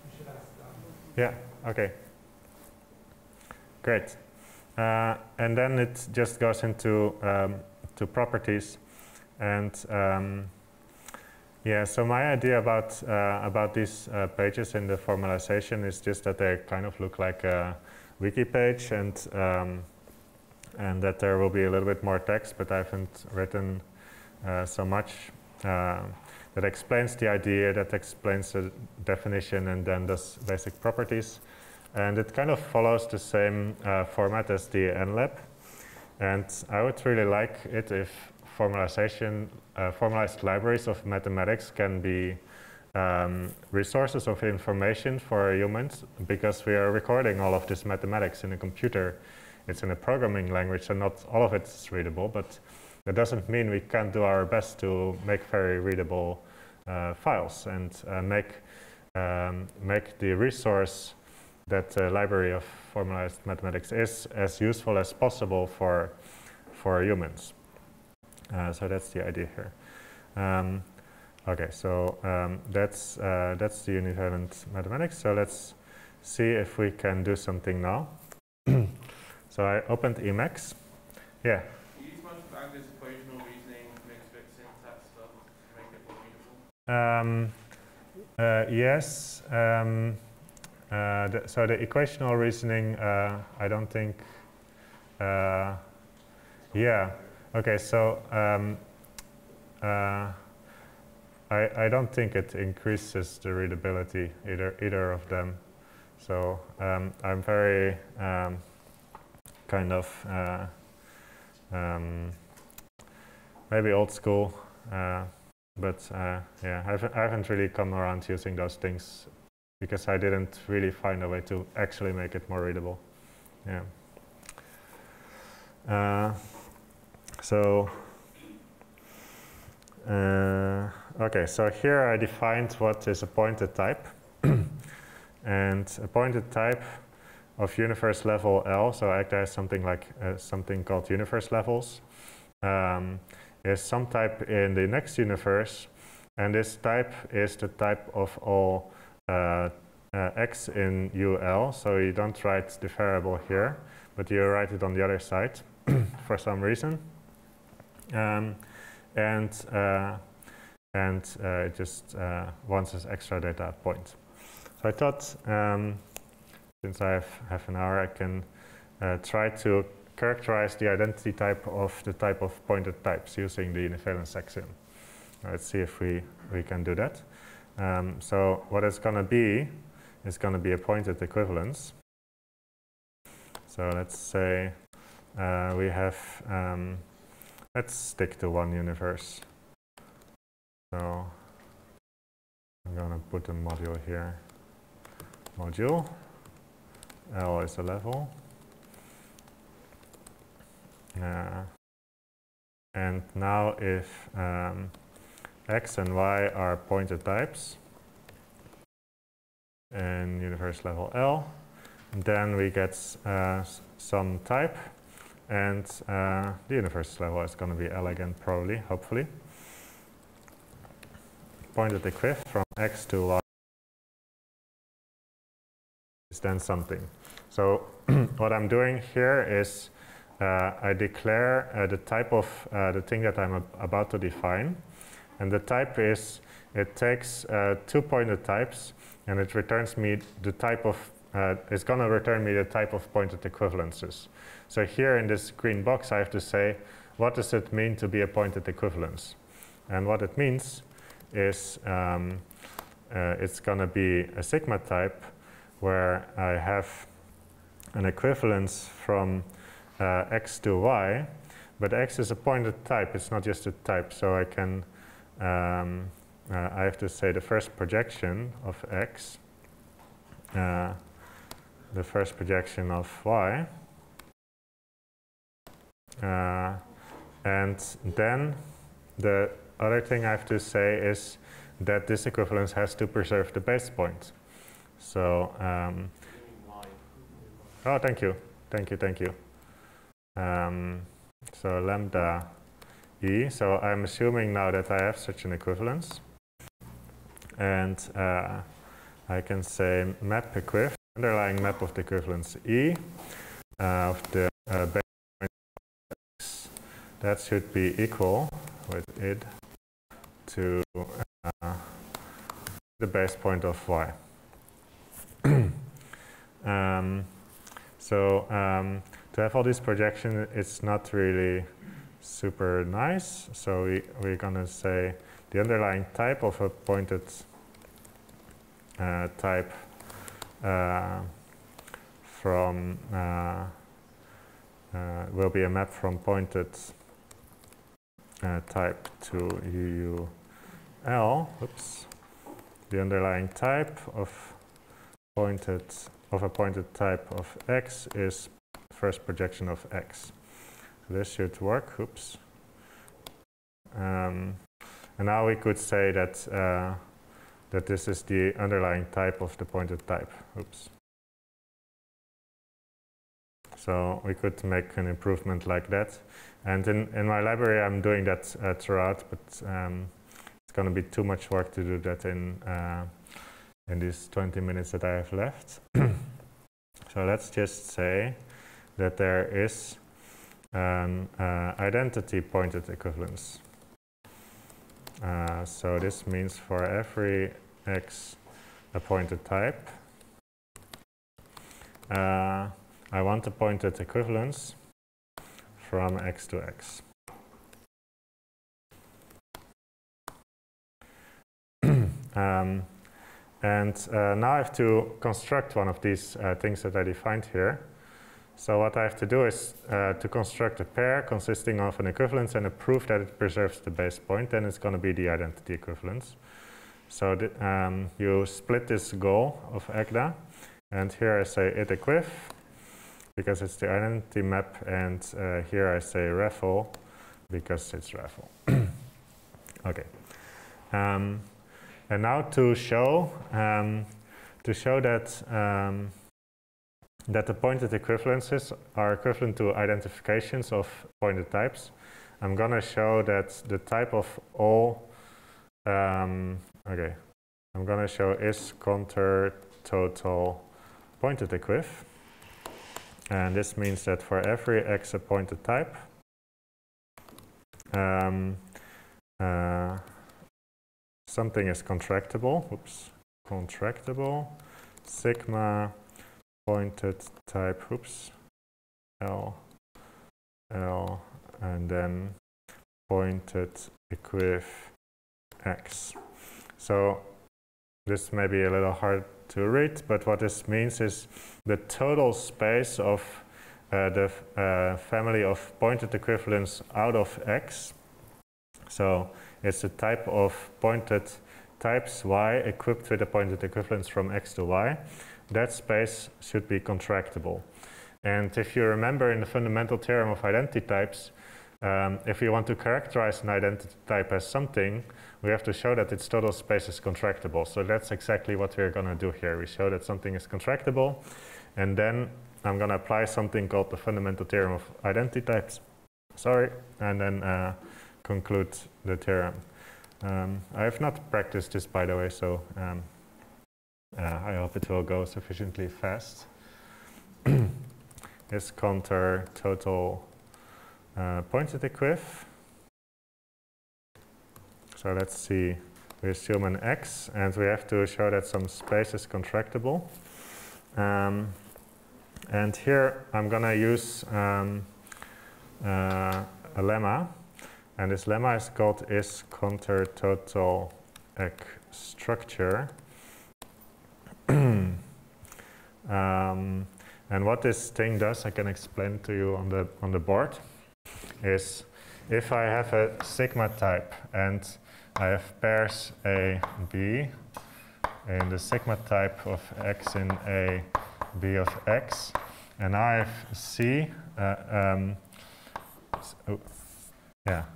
You should ask them. Yeah, okay. Great. And then it just goes into to properties. And yeah, so my idea about these pages in the formalization is just that they kind of look like a wiki page, and that there will be a little bit more text, but I haven't written so much. that explains the idea, that explains the definition, and then does basic properties. And it kind of follows the same format as the NLab. And I would really like it if formalized libraries of mathematics can be resources of information for humans, because we are recording all of this mathematics in a computer. It's in a programming language, so not all of it is readable, but that doesn't mean we can't do our best to make very readable files and make the resource that the library of formalized mathematics is as useful as possible for humans. So that's the idea here. Okay, so that's the univalent mathematics. So let's see if we can do something now. So I opened Emacs. Yeah. Do you use much of Agnes equational reasoning, mixed with syntax stuff to make it more readable? Yes. So the equational reasoning, I don't think. Yeah. Okay. So I don't think it increases the readability either of them. So I'm very kind of maybe old school, but yeah, I haven't really come around using those things because I didn't really find a way to actually make it more readable. Yeah. Okay, so here I defined what is a pointed type. And a pointed type of universe level L, so ACTA has something like something called universe levels, is some type in the next universe, and this type is the type of all x in UL, so you don't write the variable here, but you write it on the other side for some reason. It just wants this extra data point. So I thought, since I have half an hour, I can try to characterize the identity type of the type of pointed types using the univalence axiom. Let's see if we can do that. So what it's going to be is going to be a pointed equivalence. So let's say we have, let's stick to one universe. So I'm going to put a module here. Module, L is a level. And now if x and y are pointed types in universe level L, then we get some type, and the universe level is going to be L again, probably, hopefully. Pointed equiv from x to y is then something. So what I'm doing here is I declare the type of the thing that I'm about to define, and the type is, it takes 2 pointed types and it returns me the type of, it's going to return me the type of pointed equivalences. So here in this green box I have to say, what does it mean to be a pointed equivalence? And what it means is it's going to be a sigma type where I have an equivalence from x to y, but x is a pointed type, it's not just a type, so I can I have to say the first projection of x, the first projection of y, and then the other thing I have to say is that this equivalence has to preserve the base point. So, oh, thank you. So lambda e, so I'm assuming now that I have such an equivalence. And I can say map equiv, underlying map of the equivalence E of the base point of x. That should be equal with id to the base point of y. To have all these projections, it's not really super nice. So we're going to say the underlying type of a pointed type from will be a map from pointed type to UUL. Oops. The underlying type of a pointed type of X is first projection of X. So this should work. Oops. And now we could say that that this is the underlying type of the pointed type. Oops. So we could make an improvement like that. And in my library, I'm doing that throughout, but it's going to be too much work to do that in these 20 minutes that I have left. So let's just say that there is an identity pointed equivalence. So this means for every X a pointed type, I want a pointed equivalence from X to X. Now I have to construct one of these things that I defined here. So what I have to do is to construct a pair consisting of an equivalence and a proof that it preserves the base point. Then it's going to be the identity equivalence. So you split this goal of EGDA, and here I say it equiv because it's the identity map, and here I say raffle because it's raffle. Okay. And now to show that that the pointed equivalences are equivalent to identifications of pointed types, I'm going to show that the type of all I'm going to show is contour total pointed equiv. And this means that for every X a pointed type, something is contractible. Oops, contractible. Sigma pointed type. Oops, L, and then pointed equiv X. So this may be a little hard to read, but what this means is the total space of the family of pointed equivalence out of X. So it's a type of pointed types Y equipped with a pointed equivalence from X to Y. That space should be contractible. And if you remember in the fundamental theorem of identity types, if we want to characterize an identity type as something, we have to show that its total space is contractible. So that's exactly what we're going to do here. We show that something is contractible, and then I'm going to apply something called the fundamental theorem of identity types. Sorry, and then conclude the theorem. I have not practiced this, by the way, so I hope it will go sufficiently fast. Is contour total pointed equiv. So let's see, we assume an X, and we have to show that some space is contractible. And here I'm going to use a lemma, and this lemma is called is contour total X structure. And what this thing does, I can explain to you on the board, is if I have a sigma type and I have pairs A, B, in the sigma type of X in A, B of X, and I have C,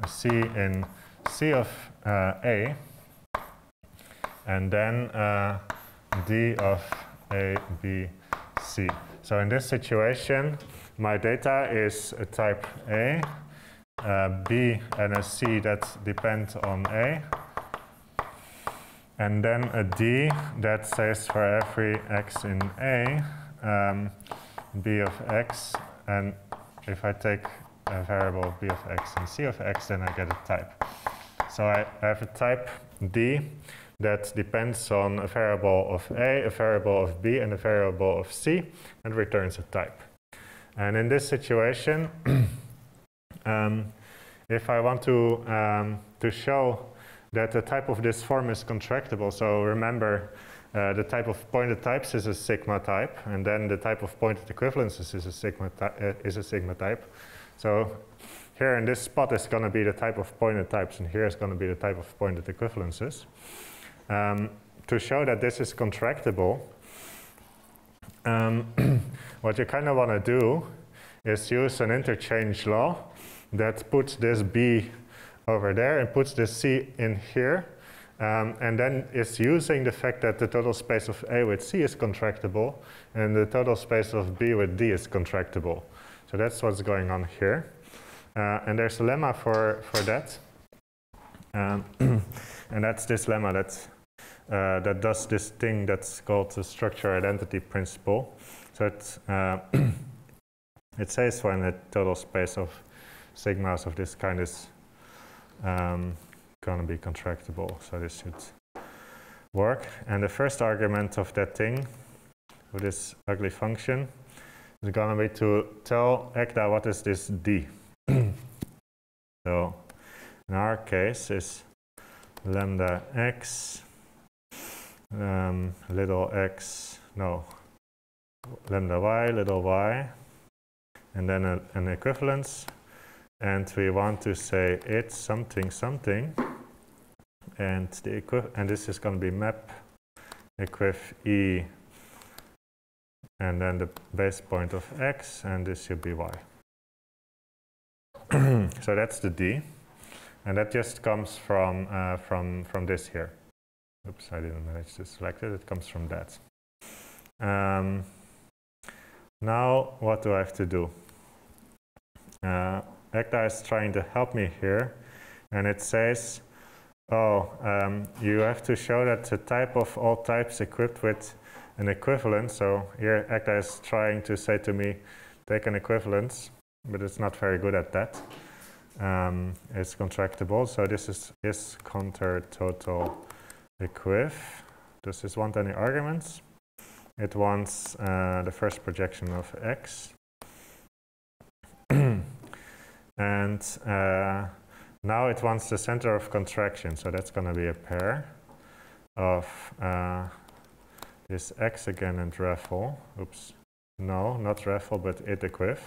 C in C of A, and then D of A, B, C. So in this situation, my data is a type A, B, and a C that depend on A, and then a D that says for every X in A, B of X, and if I take a variable B of X and C of X, then I get a type. So I have a type D that depends on a variable of A, a variable of B, and a variable of C, and returns a type. And in this situation, if I want to show that the type of this form is contractible. So remember, the type of pointed types is a sigma type, and then the type of pointed equivalences is a sigma type. So here in this spot is going to be the type of pointed types, and here is going to be the type of pointed equivalences. To show that this is contractible, what you kind of want to do is use an interchange law that puts this B over there and puts this C in here, and then it's using the fact that the total space of A with C is contractible and the total space of B with D is contractible. So that's what's going on here. And there's a lemma for that. And that's this lemma that does this thing that's called the structure identity principle. So it says when the total space of sigmas of this kind is going to be contractible. So this should work. And the first argument of that thing, of this ugly function, is going to be to tell Ekta what is this D. So in our case is lambda x, little x, no, lambda y, little y, and then an equivalence, and we want to say it's something something, and this is going to be map equiv e, and then the base point of x, and this should be y. So that's the D, and that just comes from this here. Oops, I didn't manage to select it. It comes from that. Now, what do I have to do? Ekta is trying to help me here, and it says, oh, you have to show that the type of all types equipped with an equivalence. So here Ekta is trying to say to me, take an equivalence, but it's not very good at that. It's contractible, so this is contour total equiv. Does this want any arguments? It wants the first projection of x. And now it wants the center of contraction, so that's going to be a pair of this x again and raffle. Oops, no, not raffle, but it equiv.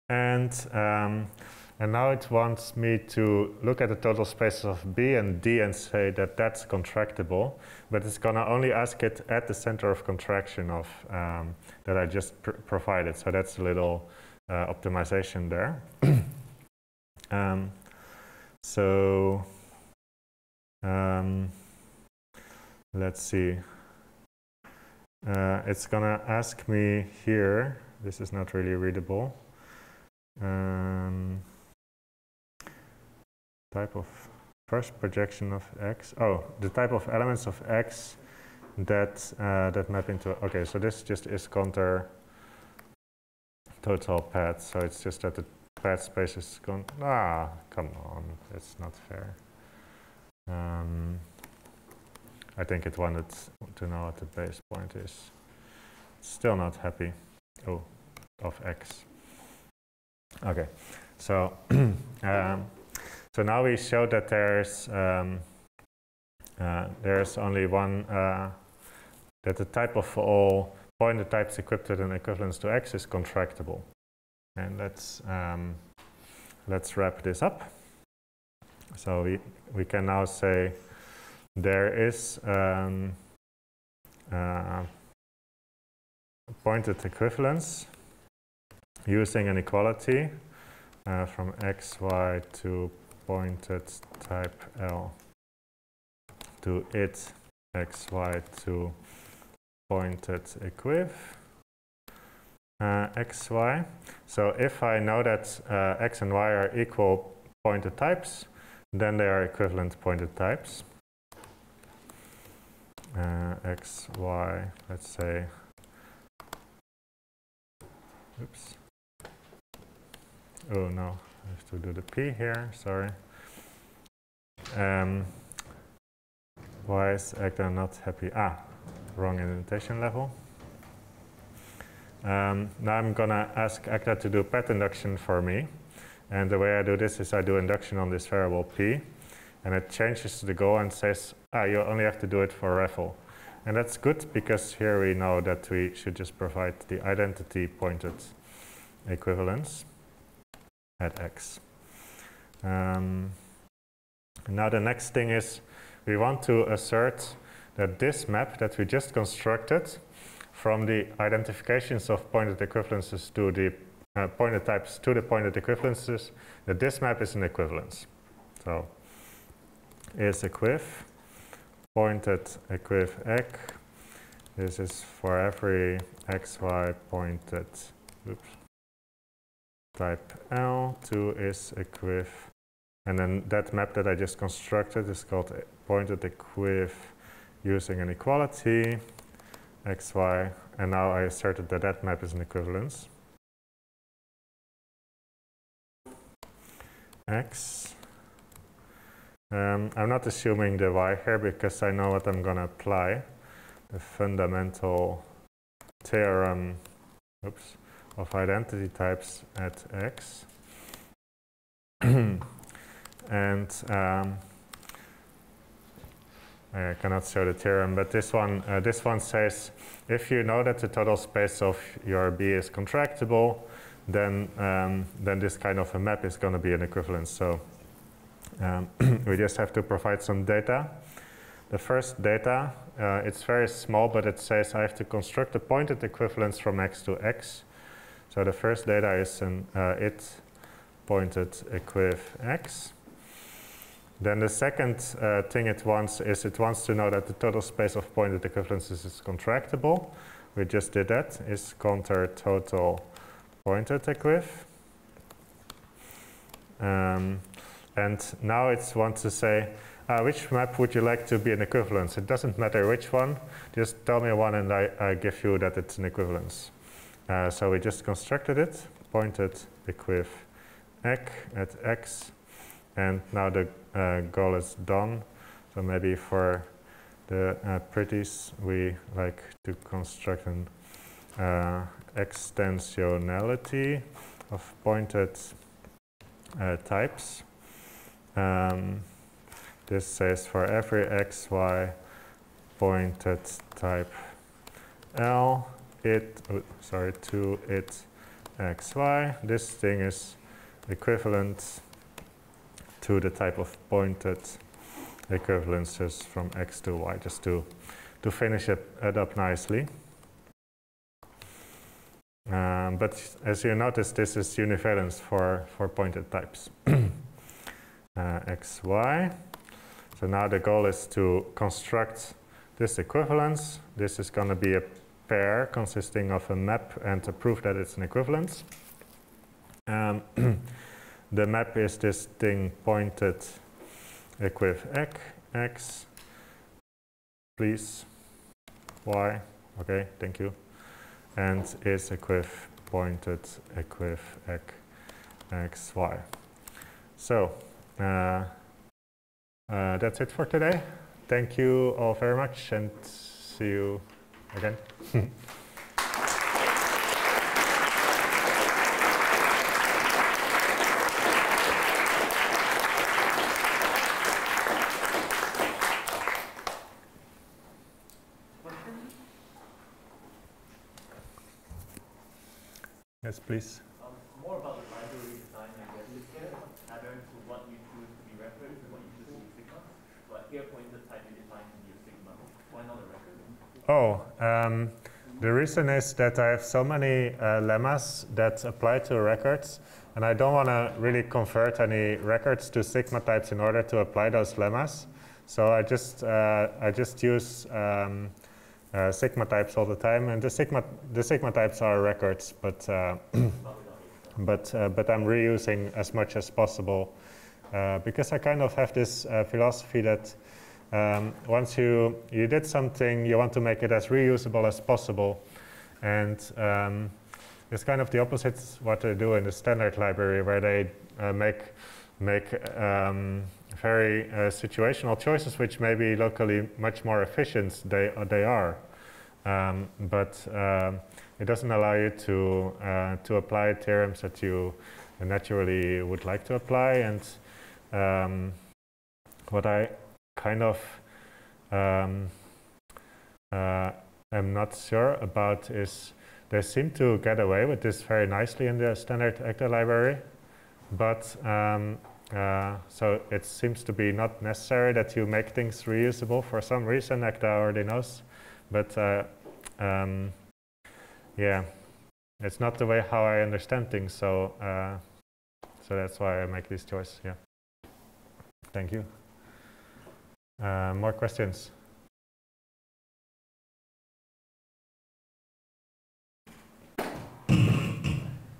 And now it wants me to look at the total space of B and D and say that that's contractible, but it's going to only ask it at the center of contraction of that I just provided. So that's a little optimization there. Let's see. It's going to ask me here. This is not really readable. Type of first projection of x. Oh, the type of elements of x that that map into. Okay, so this just is contour total path. So it's just that the path space is gone. Ah, come on, it's not fair. I think it wanted to know what the base point is. Still not happy. Oh, of x. Okay, so so now we showed that there's only one that the type of all pointed types equipped with an equivalence to x is contractible. And let's wrap this up. So we can now say there is pointed equivalence using an equality from xy to pointed type L to it xy to pointed equiv xy. So if I know that x and y are equal pointed types, then they are equivalent pointed types. X, y, let's say, oops. Oh no, I have to do the P here, sorry. Why is Ekta not happy? Ah, wrong indentation level. Now I'm gonna ask Ekta to do path induction for me. And the way I do this is I do induction on this variable p, and it changes to the goal and says, you only have to do it for raffle. And that's good because here we know that we should just provide the identity pointed equivalence at x. Now the next thing is we want to assert that this map that we just constructed from the identifications of pointed equivalences to the pointed types to the pointed equivalences, that this map is an equivalence. So is equiv pointed equiv ec. This is for every xy pointed type L. 2 is equiv. And then that map that I just constructed is called pointed equiv using an equality xy. And now I asserted that that map is an equivalence. X. I'm not assuming the y here because I know what I'm going to apply. The fundamental theorem of identity types at x. And I cannot show the theorem, but this one says if you know that the total space of your B is contractible, then this kind of a map is going to be an equivalence. So we just have to provide some data. The first data, it's very small, but it says I have to construct a pointed equivalence from x to x. So the first data is an it pointed equiv x. Then the second thing it wants to know that the total space of pointed equivalences is contractible. We just did that, is contour total pointed equiv. And now it wants to say, which map would you like to be an equivalence? It doesn't matter which one, just tell me one and I give you that it's an equivalence. So we just constructed it, pointed equiv ec at x, and now the goal is done. So maybe for the pretties, we like to construct an extensionality of pointed types. This says for every xy pointed type L, to it xy, this thing is equivalent to the type of pointed equivalences from x to y, just to finish it up nicely. But as you notice, this is univalence for pointed types. xy. So now the goal is to construct this equivalence. This is going to be a pair consisting of a map and to prove that it's an equivalence. The map is this thing pointed equiv x, please, y, okay, thank you, and is equiv pointed equiv xy. So that's it for today. Thank you all very much and see you again. Yes, please. More about the library design, I guess. Is there a pattern to what you choose to be records and what you choose to be sigma? But here, pointed type you define to be a sigma. Why not a record? The reason is that I have so many lemmas that apply to records, and I don't want to really convert any records to sigma types in order to apply those lemmas. So I just use sigma types all the time, and the sigma types are records, but I'm reusing as much as possible because I kind of have this philosophy that once you did something, you want to make it as reusable as possible, and it's kind of the opposite what they do in the standard library, where they make very situational choices, which may be locally much more efficient. They are, but it doesn't allow you to apply theorems that you naturally would like to apply. And what I kind of am not sure about is they seem to get away with this very nicely in the standard Egbert library, but so it seems to be not necessary that you make things reusable for some reason. Egbert already knows, but yeah, it's not the way how I understand things. So so that's why I make this choice. Yeah. Thank you. More questions?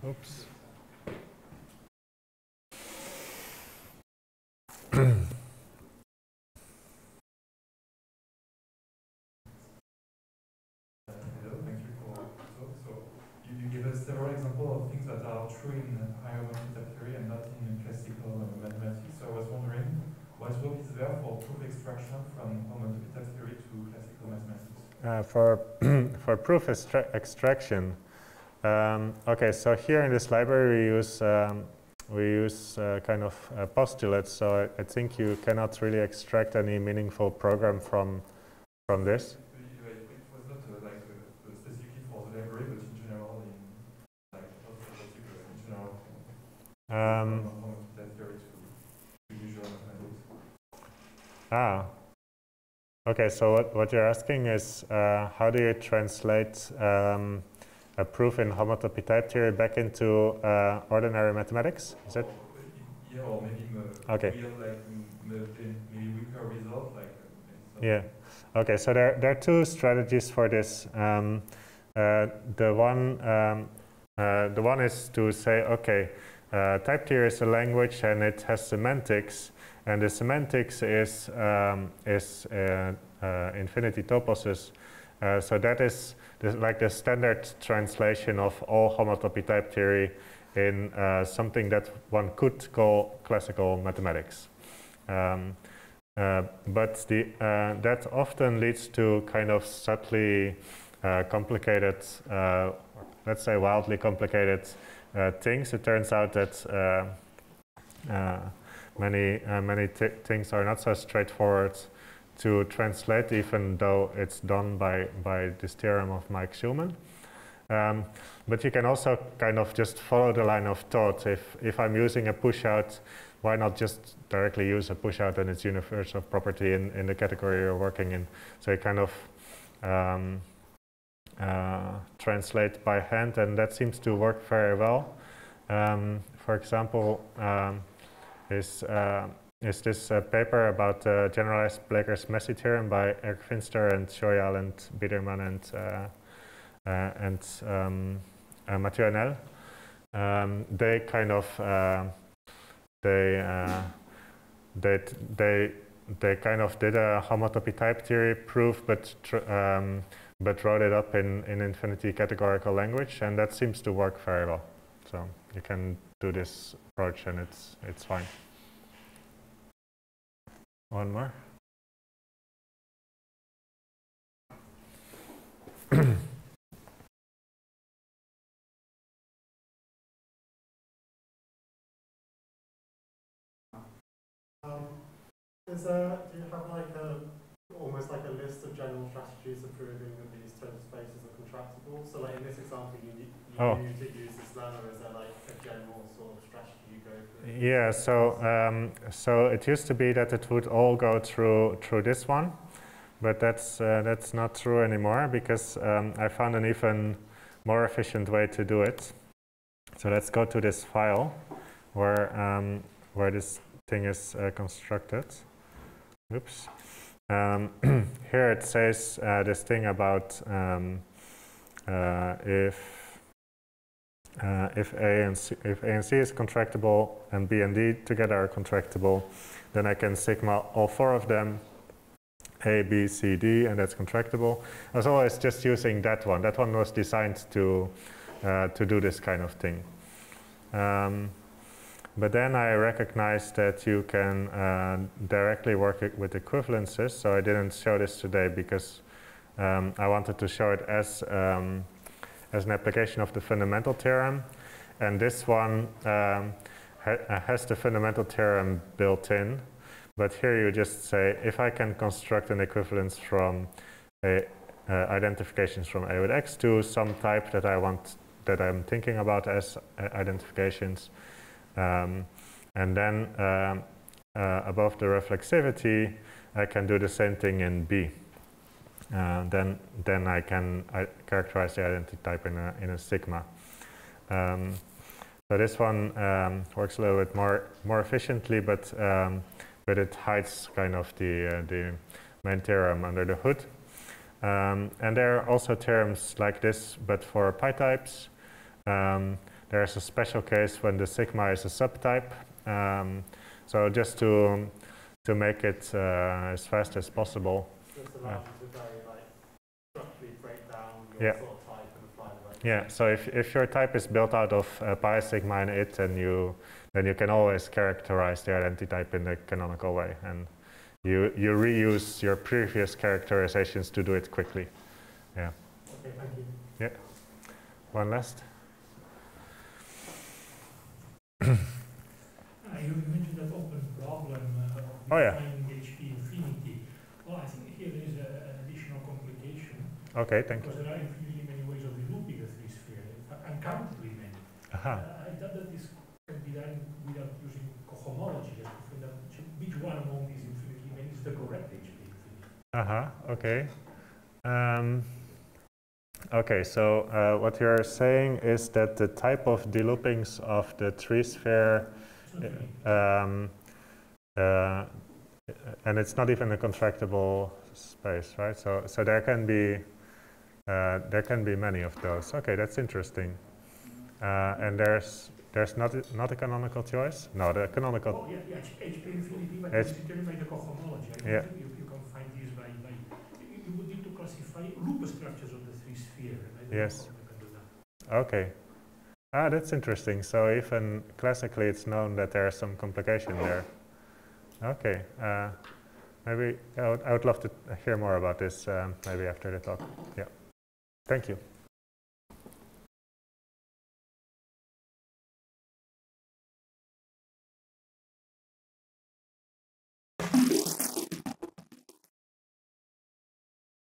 Oops. Several examples of things that are true in higher homotopy theory and not in classical mathematics. So I was wondering, what hope is there for proof extraction from homotopy theory to classical mathematics? For proof extraction, okay. So here in this library we use kind of postulates. So I think you cannot really extract any meaningful program from this. Okay, so what you're asking is how do you translate a proof in homotopy type theory back into ordinary mathematics? Is it? Yeah, or maybe okay. Real, like, maybe weaker result. Like, yeah. Okay, so there are two strategies for this. The one is to say, okay, type theory is a language and it has semantics, and the semantics is infinity toposes. So that is like the standard translation of all homotopy type theory in something that one could call classical mathematics. But that often leads to kind of subtly complicated, let's say wildly complicated things. It turns out that many things are not so straightforward to translate, even though it's done by this theorem of Mike Schulman. But you can also kind of just follow the line of thought. If I'm using a push-out, why not just directly use a push-out and its universal property in the category you're working in? So you kind of translate by hand, and that seems to work very well. For example, is this paper about generalized Blaker's Messy theorem by Finster and Schoyal and Biederman and Mathieu Hanel. They kind of they kind of did a homotopy type theory proof, but wrote it up in infinity categorical language, and that seems to work very well. So you can do this approach, and it's fine. One more. Do you have like almost like a list of general strategies of proving that these total spaces are contractible? So like in this example, you need to use this learner. Is there like a general sort of strategy you go through? Yeah. So it used to be that it would all go through this one, but that's not true anymore, because I found an even more efficient way to do it. So let's go to this file where this thing is constructed. Oops. Here it says this thing about if A and C is contractible and B and D together are contractible, then I can sigma all four of them, A, B, C, D, and that's contractible. I was always just using that one. That one was designed to do this kind of thing. But then I recognized that you can directly work with equivalences. So I didn't show this today because I wanted to show it as an application of the fundamental theorem. and this one has the fundamental theorem built in. But here you just say, if I can construct an equivalence from identifications from A with X to some type that I'm thinking about as identifications, and then above the reflexivity, I can do the same thing in B. Then I can characterize the identity type in a sigma. So this one works a little bit more efficiently, but it hides kind of the main theorem under the hood. And there are also theorems like this, but for pi types. There's a special case when the sigma is a subtype. So just to make it as fast as possible. This allows you to very structurally break down your Yeah. sort of type and apply the right. Yeah. So if your type is built out of pi, sigma, and it, then you can always characterize the identity type in the canonical way, and you reuse your previous characterizations to do it quickly. Yeah. Okay, thank you. Yeah. One last. You mentioned that open problem of Oh, yeah. defining HP infinity. Well, I think here there is an additional complication. Okay, thank you. Because there are infinitely many ways of developing a three-sphere, uncountably many. Aha. I doubt that this can be done without using cohomology. To find out which one among these infinitely many is the correct HP infinity. Okay. Okay, so what you're saying is that the type of deloopings of the three-sphere, and it's not even a contractible space, right? So there can be many of those. Okay, that's interesting. And there's not a canonical choice. No, the canonical. Oh yeah, HP infinity, but H it's determined by the cohomology. I yeah. don't think you can find this by you would need to classify loop structures of the three-sphere. Yes. Okay. That's interesting. So even classically, it's known that there's some complication there. Okay. Maybe I would love to hear more about this maybe after the talk. Yeah. Thank you.